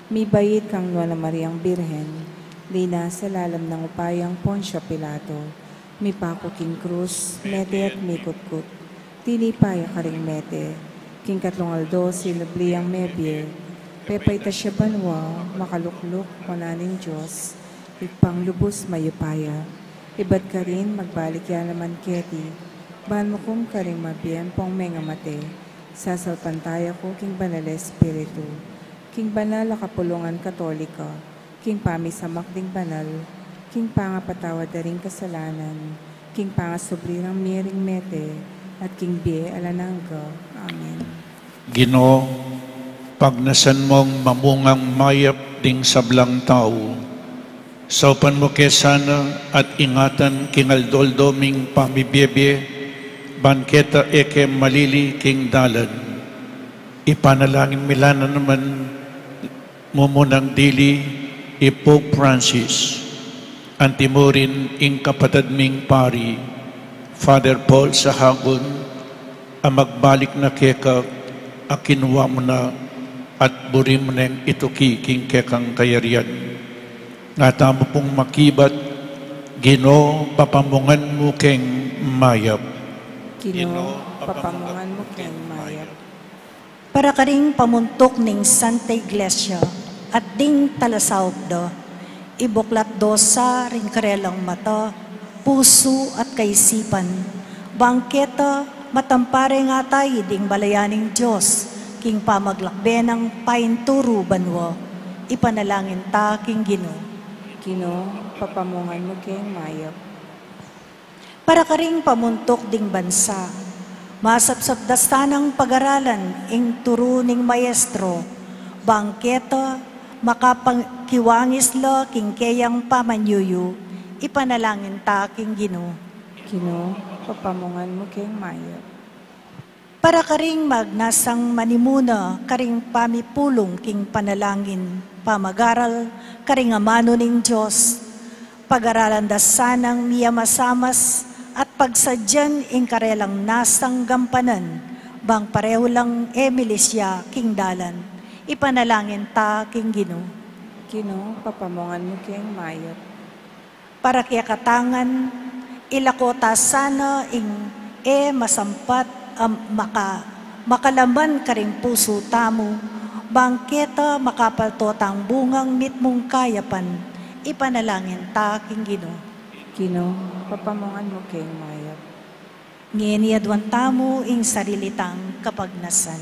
mi bayit kang Nuana Mariang Birhen, lina sa lalam ng upayang Poncio Pilato, mi pako King Cruz, mete at mikutkut, tinipaya karing mete, King Katlong Aldo, silabliang mebye, pepay tasya Banwa, makalukluk, mananing Diyos, ipang lubos mayupaya, ibad ka rin magbalik yan naman keti, ban mo kong karing mabiyan pong mga mate, sasalpantaya ko King Banal Espiritu, King Banal Kapulungan Katolika, King Pamisamak ding Banal, King Pangapatawad da ring kasalanan, King Pangasubrirang miring mete, at King Bie Alananga. Amen. Ginoo, pagnasan mong mamungang mayap ding sablang tao. Saupan mo kesana at ingatan king aldoldoming pamibiyebye, banketa eke malili king dalan. Ipanalangin milana naman mumunang dili Pope Francis, antimurin ing kapatid ming pari, Father Paul Sahagun, ang magbalik na keka akinwa mo na at buri mo na ituki king kekang kayarian. Nga tamo pong makibat, Ginoo papamungan mo keng mayap. Ginoo, papamungan mo keng mayap. Para karing pamuntok ning Santa Iglesia at ding talasawb do, ibuklat do sa ring karelang mata, puso at kaisipan. Bangketa, matampare nga tayo ding balayaning Diyos, king pamaglakbe ng painturo banwa, ipanalangin ta king Ginoo. Ginoo, papamungan mo keng mayap. Para karing pamuntok ding bansa, masapsapdastanang pag-aralan ing turo ning maestro, bangketa, makapangkiwangis lo king kayang pamanyuyo, ipanalangin ta king Ginoo. Ginoo, papamungan mo keng mayap. Para karing magnasang manimuna, karing pamipulong king panalangin, pamagaral, karing amano ning Diyos, pag-aralan dasanang miyamasamas, at pagsadyan ing karelang nasang gampanan, bang pareho lang Emilisya king dalan, ipanalangin ta king Ginoo. Ginoo, papamungan mo keng mayap. Para kaya katangan, ilakota sana ing masampat makalaman karing puso tamo, bangketa makapaltotang bungang mitmong kayapan, ipanalangin ta king Ginoo. Ginoo, papamungan mo keng mayap. Nginiadwan tamo ing sarilitang kapagnasan.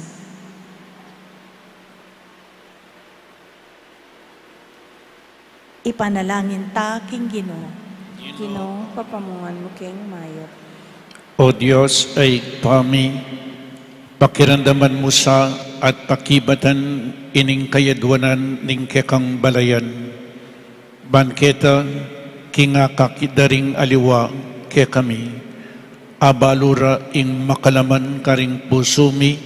Ipanalangin ta king Ginoo. Ginoo, papamungan mo keng mayap. O Diyos ay pami, pakiramdaman mo sa at pakibatan ining kayadwanan ning kekang balayan. Banketa, kinga kakidaring aliwa ke kami, abalura ing makalaman karing pusumi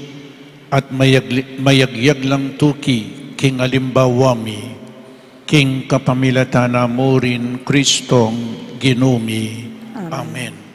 at mayagyag lang tuki king alimbawami, king kapamilatana mo rin Kristong Ginumi. Amen.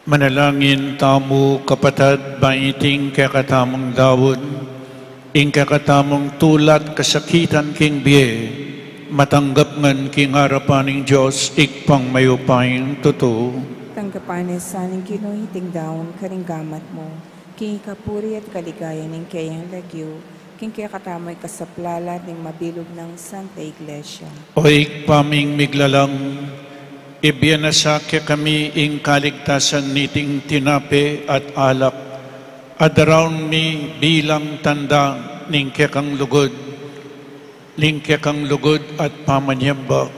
Manalangin tamo kapatad baiting kakatamang dawon, ing kakatamang tulat kasakitan king biye, matanggap ngan king harapaning Diyos, ikpang mayupayang totoo. Tanggapanes saning ginuhiting daon karinggamat mo, king kapuri at kaligaya ng kayang lagyo, king kaya katamoy kasaplala ng mabilog ng Santa Iglesia. O ikpaming miglalang, ibiyanasakya kami ing kaligtasan niting tinape at alak, adaraon mi bilang tanda ning kekang lugod, at pamanyamba,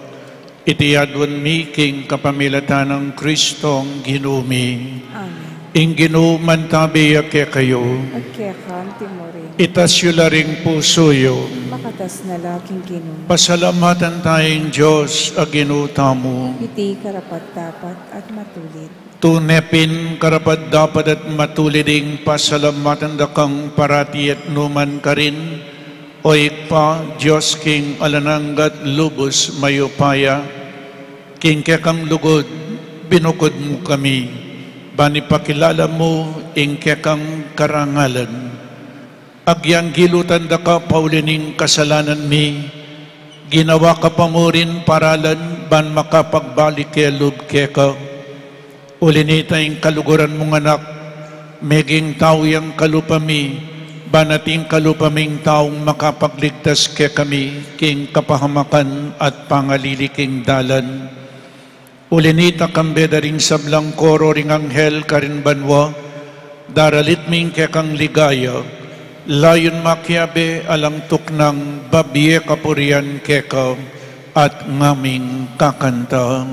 itiyadwan mi king kapamilatan ng Kristong ginumi. Amen. Ing ginuman tabi ake kayo, At kaya kam timurin, itasyo ring pusoyo, makatas na laking ginun, pasalamatan tayong Diyos a ginutamo. iti karapat-dapat at matulit. Tunepin karapat dapat at matuliding pasalamatan dakang parati at numan karin, o ikpa Diyos king alananggat lubos mayupaya, king kekang lugod, binukod mo kami, bani pakilala mo ing kekang karangalan. Agyang gilutan da ka paulining kasalanan mi, ginawa ka pa mo rin paralan, ban makapagbalik kaya lub keka. Ulinita ing kaluguran mong anak, meging tao yang kalupami, banating kalupaming taong makapagligtas kaya kami, king kapahamakan at pangaliliking dalan. Ulinita kambeda ring sablang koro ring anghel karin banwa, daralit ming kekang ligaya, layon makiabe alang tuknang babiye kapurian keka at ngaming kakanta.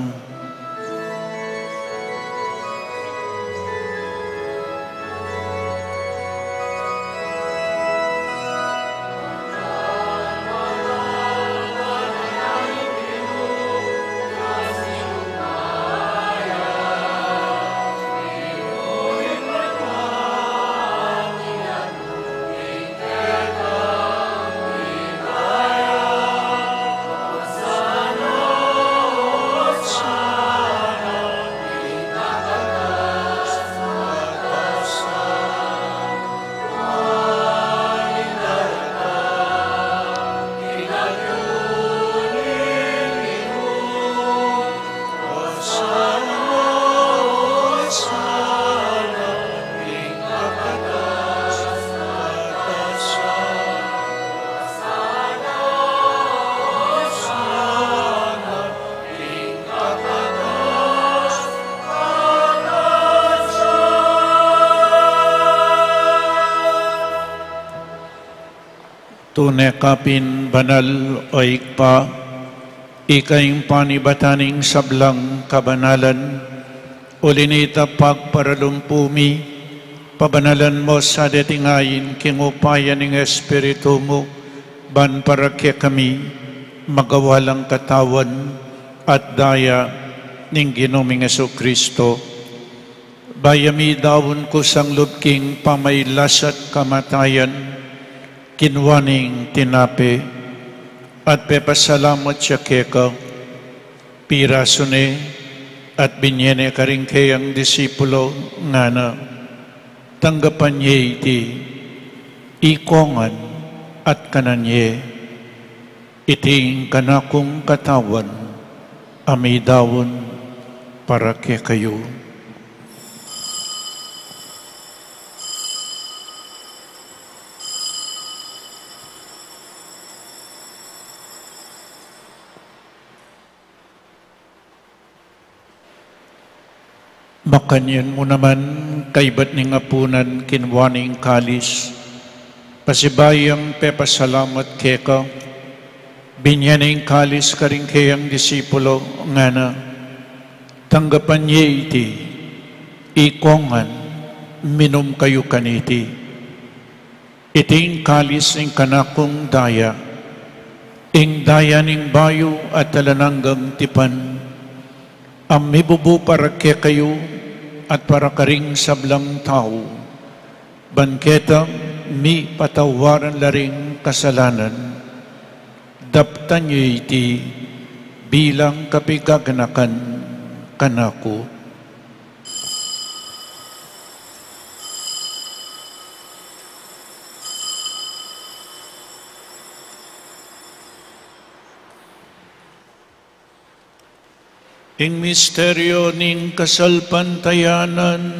Tunekapin banal o ikpa, ikaing panibataning sablang kabanalan, ulinita pagparalumpumi, pabanalan mo sa datingayin kingupayan ng Espiritu mo, ban para kaya kami magawalang katawan at daya ng ginuming Jesucristo. Bayami dawon ko sang lubking pamaylasat kamatayan, kinwaning tinape, at pepasalamat siya keka, pirasone, at binyene karing kayang disipulo nga na, tanggapan niya iti, ikongan at kananye, iting kanakong katawan, amidawon para kay kayo. Makanyan mo naman kaibat ning apunan kinwaning kalis, pasibayang pepasalamat keka, binyaning kalis karing kayang disipulo nga na, tanggapan niya iti, ikongan, minom kayo kaniti, iting kalis ing kanakong daya, ing daya ning bayo at talananggang tipan, ang mibubu para kaya kayo at para karing sablang tao, banketa mi patawaran laring kasalanan, daptan niyo iti bilang kapigaganakan kanako. Ing misteryo ning kasalpantayanan,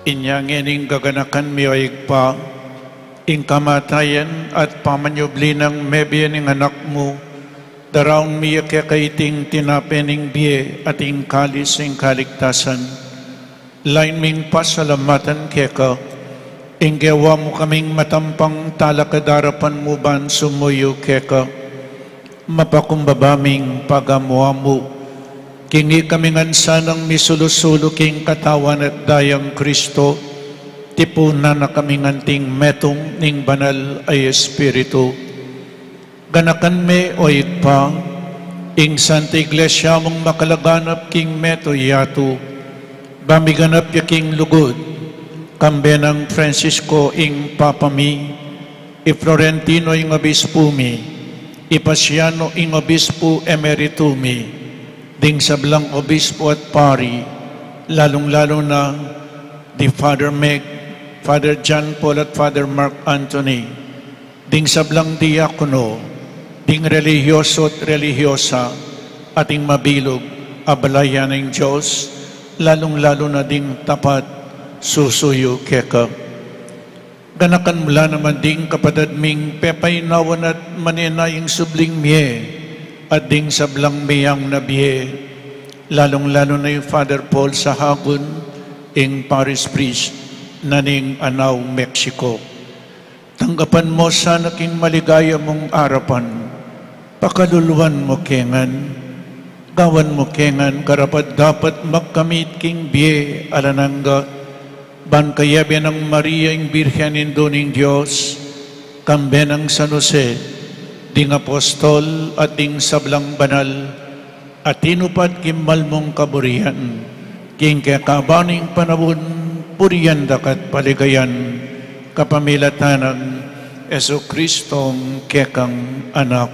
inyang ining gaganakan miyoig pa, ing kamatayan at pamanyubli ng mebiya ng anak mo, daraong miya kaiting tinapening biye at ing kalis ing kaligtasan. Lain ming pasalamatan keka, ing gawa mo kaming matampang talakadarapan mo ban sumuyo keka, mapakumbabaming pagamuha mo, kingi kami ngansa ng misulusulo king katawan at dayang Kristo, tipunan na kami nganting metong ning banal ay Espiritu. Ganakan me o pa, ing Santa Iglesia mong makalaganap king meto yato, bamiganap ya king lugod, kambe ng Francisco ing papami, i Florentino ing obispo mi, i Pasiano ing obispo emeritumi, ding sablang obispo at pari, lalong-lalo na di Father Meg, Father John Paul at Father Mark Anthony, ding sablang diakono, ding relihiyoso at relihiyosa, ating mabilog, abalayan ng Diyos, lalong-lalo na ding tapat, susuyo keka. Ganakan mula naman ding kapatid ming pepay nawan at maninayang subling miye, at ding sablang miyang nabiye, lalong-lalo na yung Father Paul sa Hagun, ing Parish Priest, naning Anao, Mexico. Tanggapan mo sana king maligaya mong arapan, pakaluluan mo kengan, gawan mo kengan, karapat dapat magkamit king biye alanangga, ban kayabi ng Maria ing Birhen Indoning Diyos, kambe ng San Jose, ding apostol at ding sablang banal, at tinupad kimbal mong kaburihan, king kakabaning panabon, puriyan dakat paligayan, kapamilatanan, Eso Kristong kekang anak.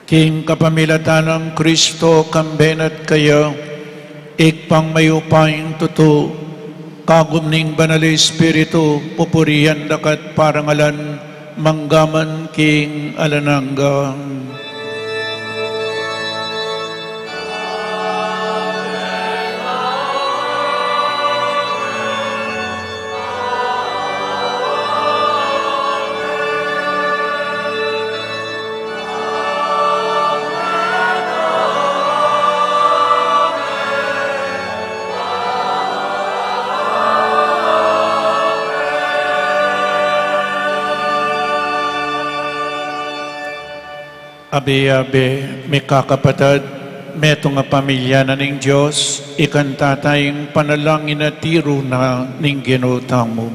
King kapamilatanan Kristo kambenat kayo, ikpang mayupaing tuto, kagumning banal Espiritu, pupuriyan dakat parangalan, manggaman king alanangga. Abe-abe, may kakapatid, meto nga pamilya na ning Diyos, ikanta tayong panalangin at tiro na ning ginutang mo.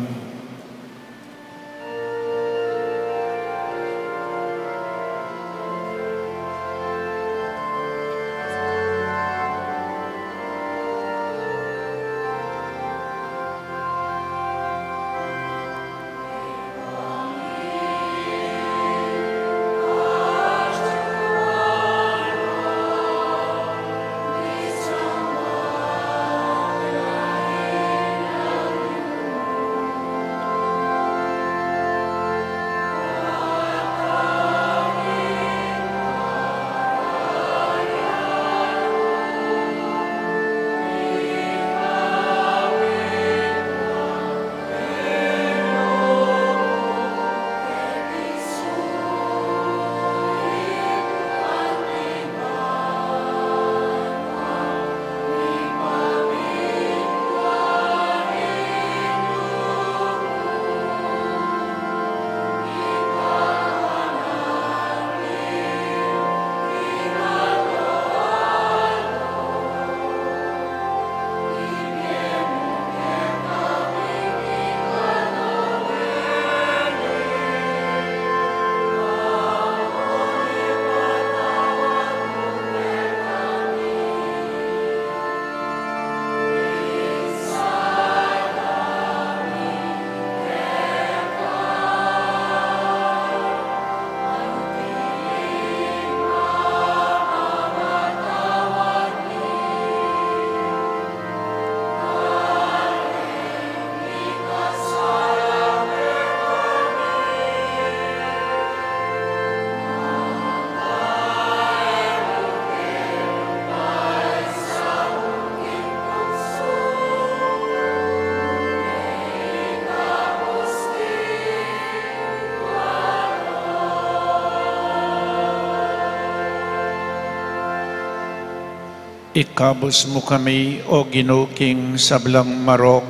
Ikabos mo kami, O ginuking sablang marok,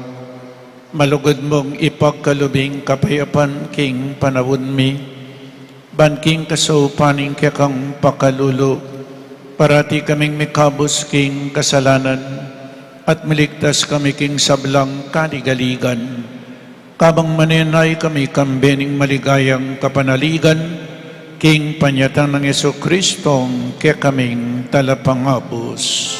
malugod mong ipagkalubing kapayapan king panawon mi, banking kasaupaning kekang pakalulo, parati kaming mikabos king kasalanan, at miligtas kami king sablang kaligaligan. Kabang manenay kami kambening maligayang kapanaligan, king panyatang ng Jesucristong kaya kaming talapangabos.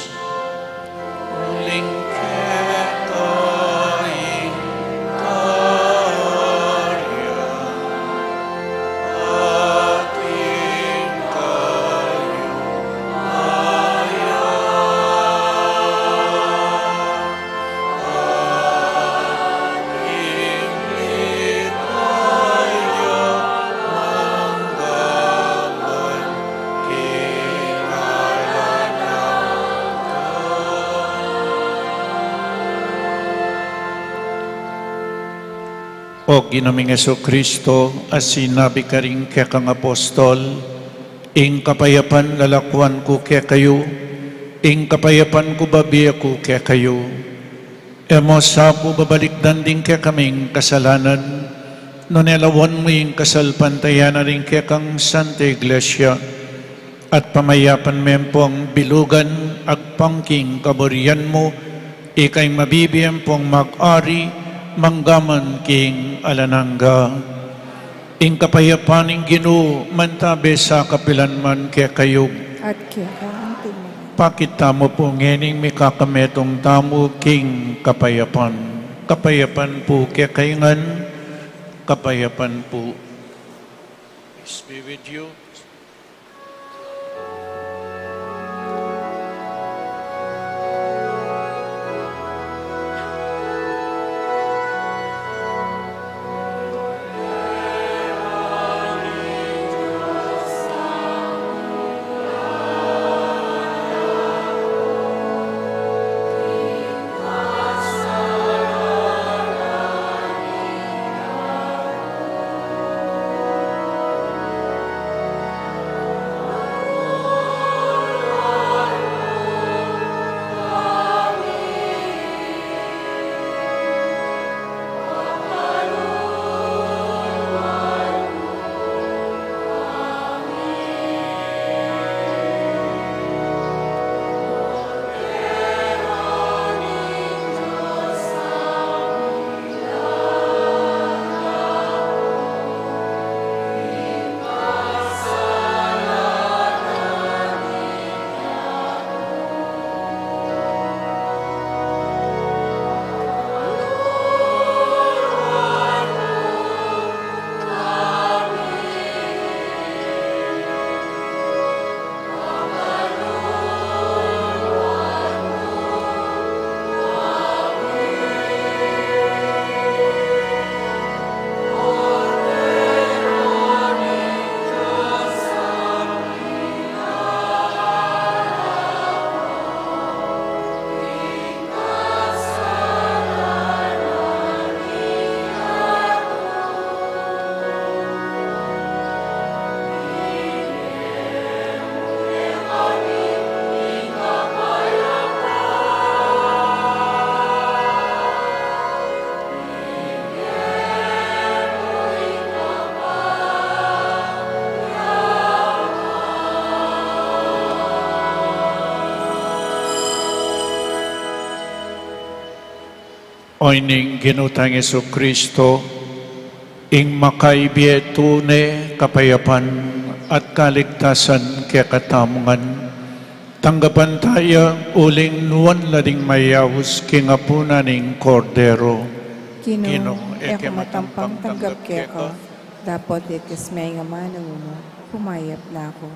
O Ginaming Jesucristo, as sinabi ka rin kaya kang apostol, ing kapayapan lalakwan ko kaya kayo, ing kapayapan ko babiya ko kaya kayo. Emo sa po babalikdan din kaya kaming kasalanan, nunelawan mo yung kasalpantayan na rin kaya kang Santa Iglesia, at pamayapan mempo ang bilugan, agpangking kaburian mo, ikay mabibiyang pong mag-ari, manggaman king alanangga. Ing kapayapaning Ginoo mantabe sa kapilanman kaya kayo. At kaya kaantin mo. Pakita mo po ngening may kakametong tamo king kapayapan. Kapayapan po kaya kayangan. Kapayapan po. Peace be with you. Oining ginutang Jesucristo, ing makaibiyetune kapayapan at kaligtasan kaya katamungan. Tanggapan tayo uling nuwan lading mayawus kingapunan ning kordero. Ginoo, eka matampang tanggap kaya ka, dapat ikas may nga manaw mo, pumayap na ako.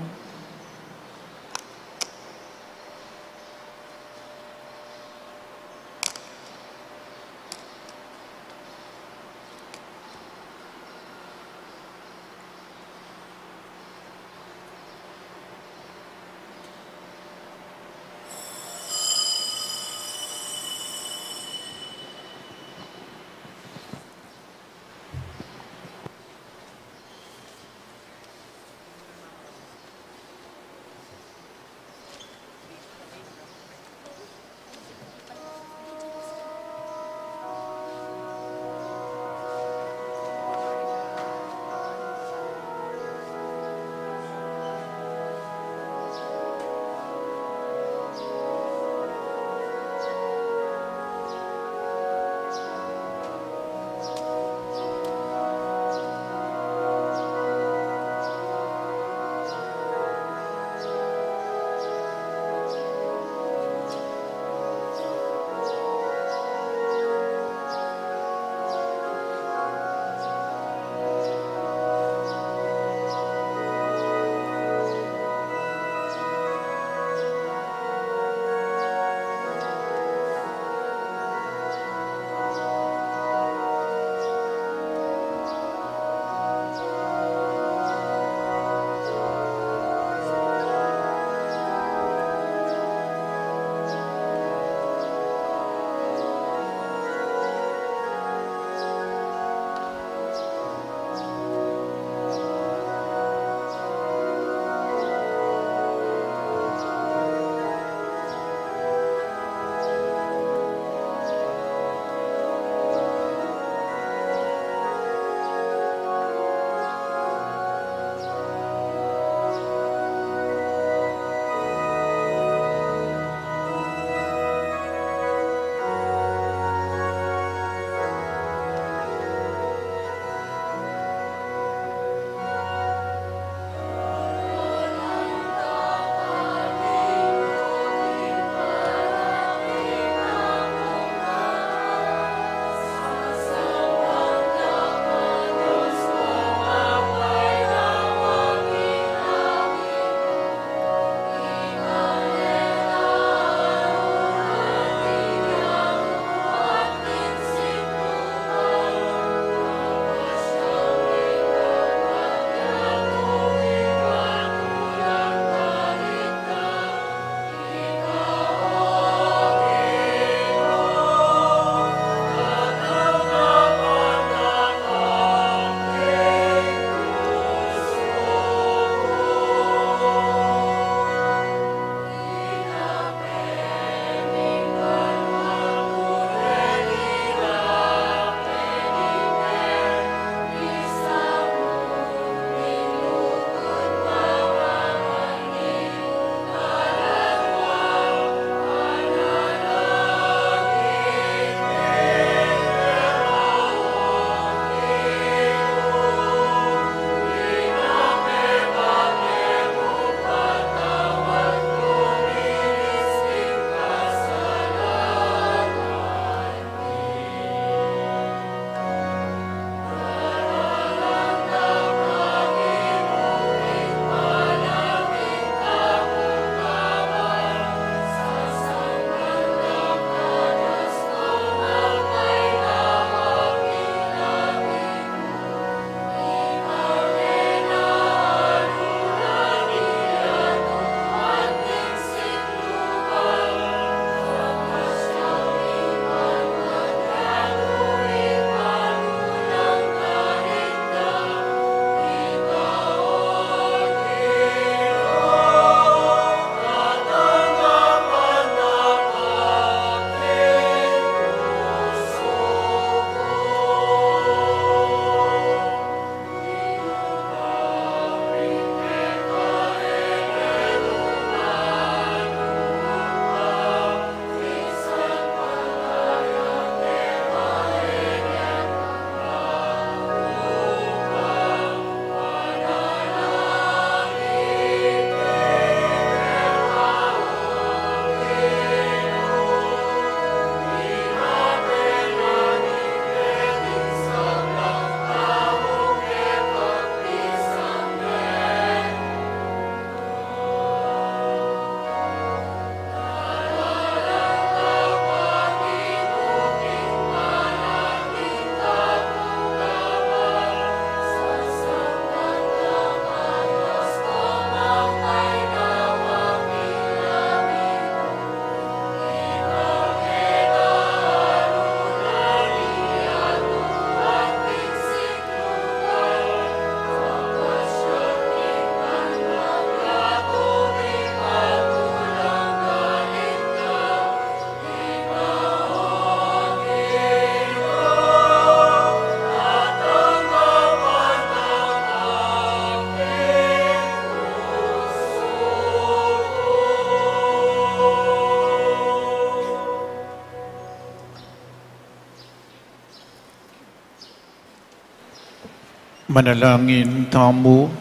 Manalangin tamo.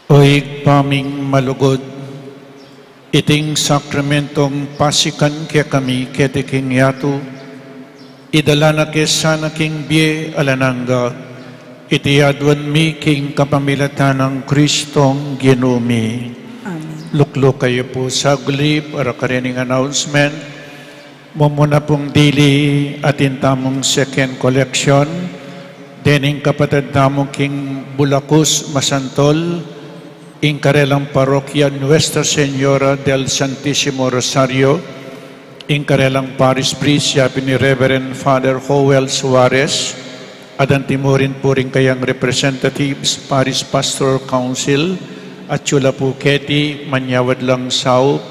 Oig paming malugod, iting sakramentong pasikan kaya kami kete king yato, idala na kesana king bie alananga, itiyadwan mi king kapamilatan ng Kristong ginumi. Amen. Luklok kayo po sa guli para karining announcement. Mumuna pong dili atin tamong second collection. Dening kapatid tamong king Bulacus Masantol, in Karelang Parokya Nuestra Señora del Santísimo Rosario, in Karelang Parish Priest, yapi ni Reverend Father Joel Suarez, at ang timurin po rin kayang representatives, Parish Pastoral Council, at Chula Puketi, Manyawad Lang Sao,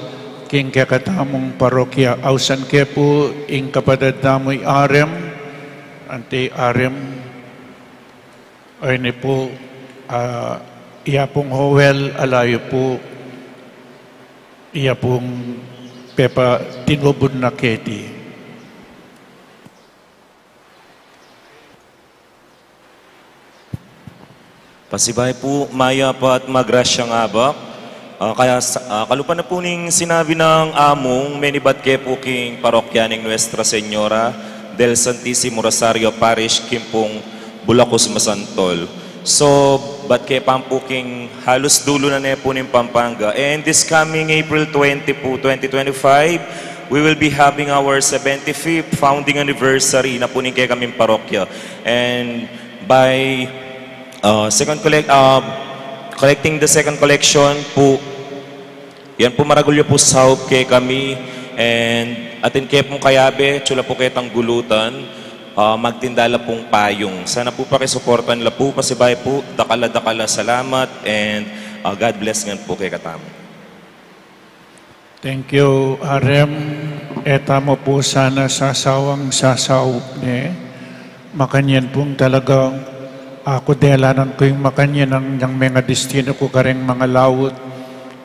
king kakatamong parokya, ausan ke po, in kapatid tamoy Arem, anti Arem, ay ni po, iya pong Joel, alayo po, iya pong Pepa Tinubod na Keti. Pasibay po, maya pa at magrasya nga ba? Kalupan na po ning sinabi ng among, menibat ke po king parokyaning Nuestra Señora del Santísimo Rosario Parish, kimpong Bulacus Masantol. So, ba't kaya pampuking halos dulo na po ng Pampanga. And this coming April 20 po, 2025, we will be having our 75th founding anniversary na po kaya kaming parokya. And by collecting the second collection po, yan po maragulyo po sa hawp kaya kami. And atin kaya pong kayabe, tsula po kaya tang gulutan, magtindala pong payong. Sana po pakisuportan nila po, pasibay po, dakala-dakala, salamat, and God bless nga po kay Katamo. Thank you, Arem. Eta mo po sana sasawang sasaw ni makanyan pong talaga ako delanan ko yung makanyan ng mga destino ko kareng mga lawot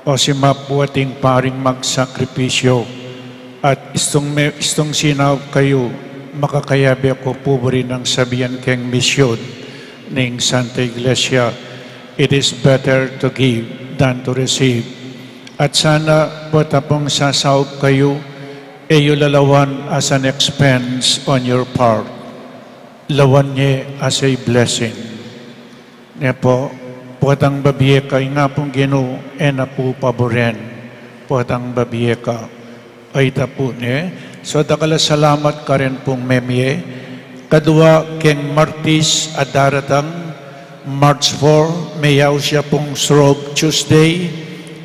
o si mapu ating paring magsakripisyo at istong sinaw kayo makakayabi ako po rin ang sabihan keng misyon ng Santa Iglesia. It is better to give than to receive. At sana po tapong sasawag kayo, lalawan as an expense on your part. Lawan niya as a blessing. Niya po, potang babiye ka, nga pong gino, na po paboren. Potang babiye ka, ay tapo niya. So, dakala salamat ka rin pong memye. Kadua, keng Martis at daratang March 4, mayaw siya pong Shrove Tuesday,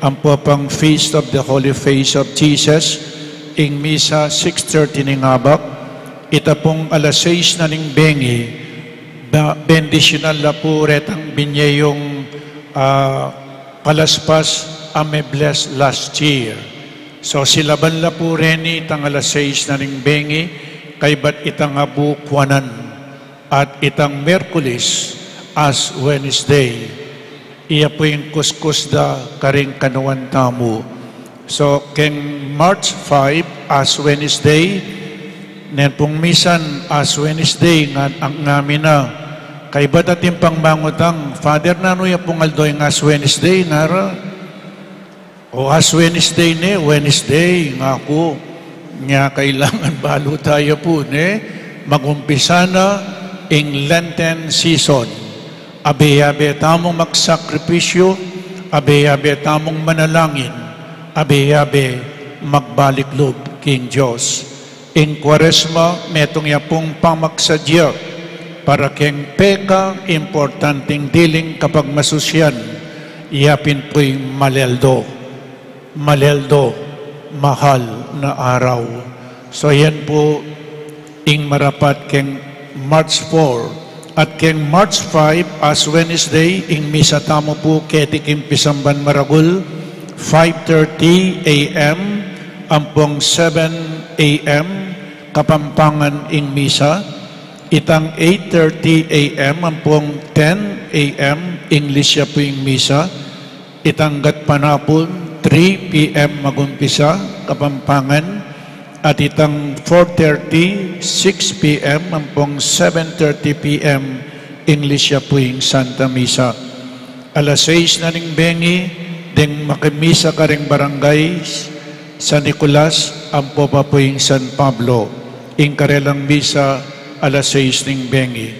ang po pang Feast of the Holy Face of Jesus, ing Misa 6:30 ning abak, ita pong alas 6 na ning bengi, bendisyonal na po retang binyayong palaspas ame blessed last year. So silaban la po reni itang alas 6 na ning bengi, kay bat itang abukwanan at itang Merkulis as Wednesday. Iya po yung kuskus da karing kanuan tamo. So ken March 5 as Wednesday, nen pong misan as Wednesday nga ang namin na kay bat ating pangmangutang Father nanuya pong aldoy nga as Wednesday nara. O as Wednesday ne, Wednesday nga ako, nga kailangan balo tayo po ne, magumpisa na in Lenten season. Abe-abe tamong magsakripisyo, abe-abe tamong manalangin, abe-abe magbalik loob king Diyos. In Quaresma, metong yapong pamaksadya, para keng peka, importanteng diling kapag masusyan, iyapin po'y maleldo. Maleldo, mahal na araw. So yan po, ing marapat keng March 4 at keng March 5 as Wednesday, ing misa tamo po ketikim pisamban maragul, 5:30 a.m. ampong 7 a.m. Kapampangan ing misa, itang 8:30 a.m. ampong 10 a.m. English ya po ing misa, itang gat panapon 3 p.m. magumpisa, Kapampangan, at itang 4:30, 6 p.m. hanggang 7:30 p.m. English puing Santa Misa. Alas 6 na ning bengi, ding makimisa ka ring barangay San Nicolas, ang puing San Pablo. Ingkarelang misa, alas 6 ning bengi.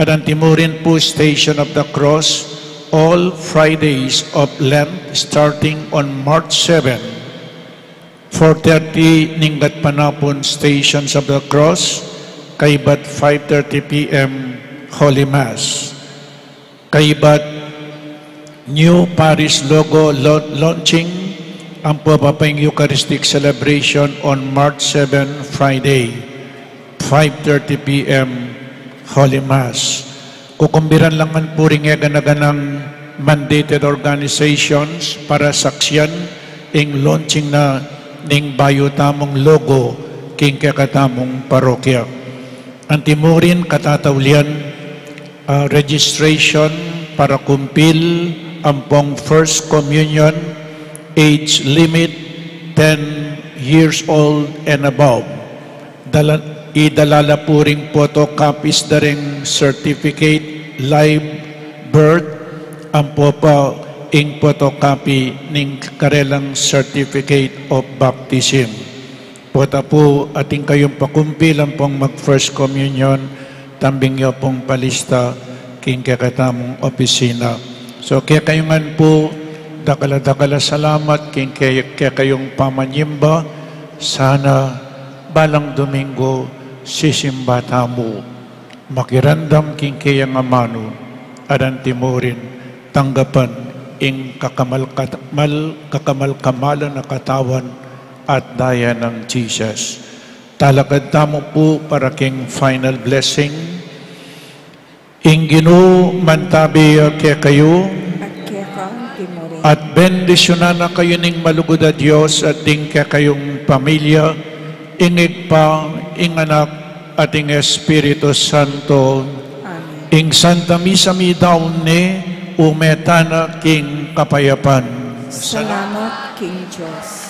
At ang timurin po Station of the Cross, all Fridays of Lent starting on March 7, 4:30 ninggat panapon Stations of the Cross, kaibat 5:30 p.m. Holy Mass. Kaibat new parish logo launching ang papapaying Eucharistic celebration on March 7, Friday, 5:30 p.m. Holy Mass. Kukumbiran lang man po rin ganang mandated organizations para saksyan ing launching na ning bayo tamong logo king kakatamong parokya. Ang timurin katatawlian registration para kumpil ampong First Communion, age limit 10 years old and above. Idalala po ring photocopies na ring certificate, live birth, ang po pa ing photocopy ning karelang certificate of baptism. Pota po ating kayong pakumpil ang pong mag-First Communion, tambing nyo pong palista king kakatamong opisina. So kaya kayongan po, dakala salamat king kaya kayong pamanyimba. Sana balang Domingo sisimba tamo. Makirandam king kaya nga mano, adan timurin, tanggapan ing kakamal-kamalan na katawan at daya ng Jesus. Talakad tamo po para king final blessing. Inginu mantabi kaya kayo at bendisyonan na kayo ning malugod a Diyos at ding kaya kayong pamilya, ingig pa, ing anak at ing Espiritu Santo. Amen. Ing Santa Misa mi daon ni umetana king kapayapan. Salamat, King Diyos.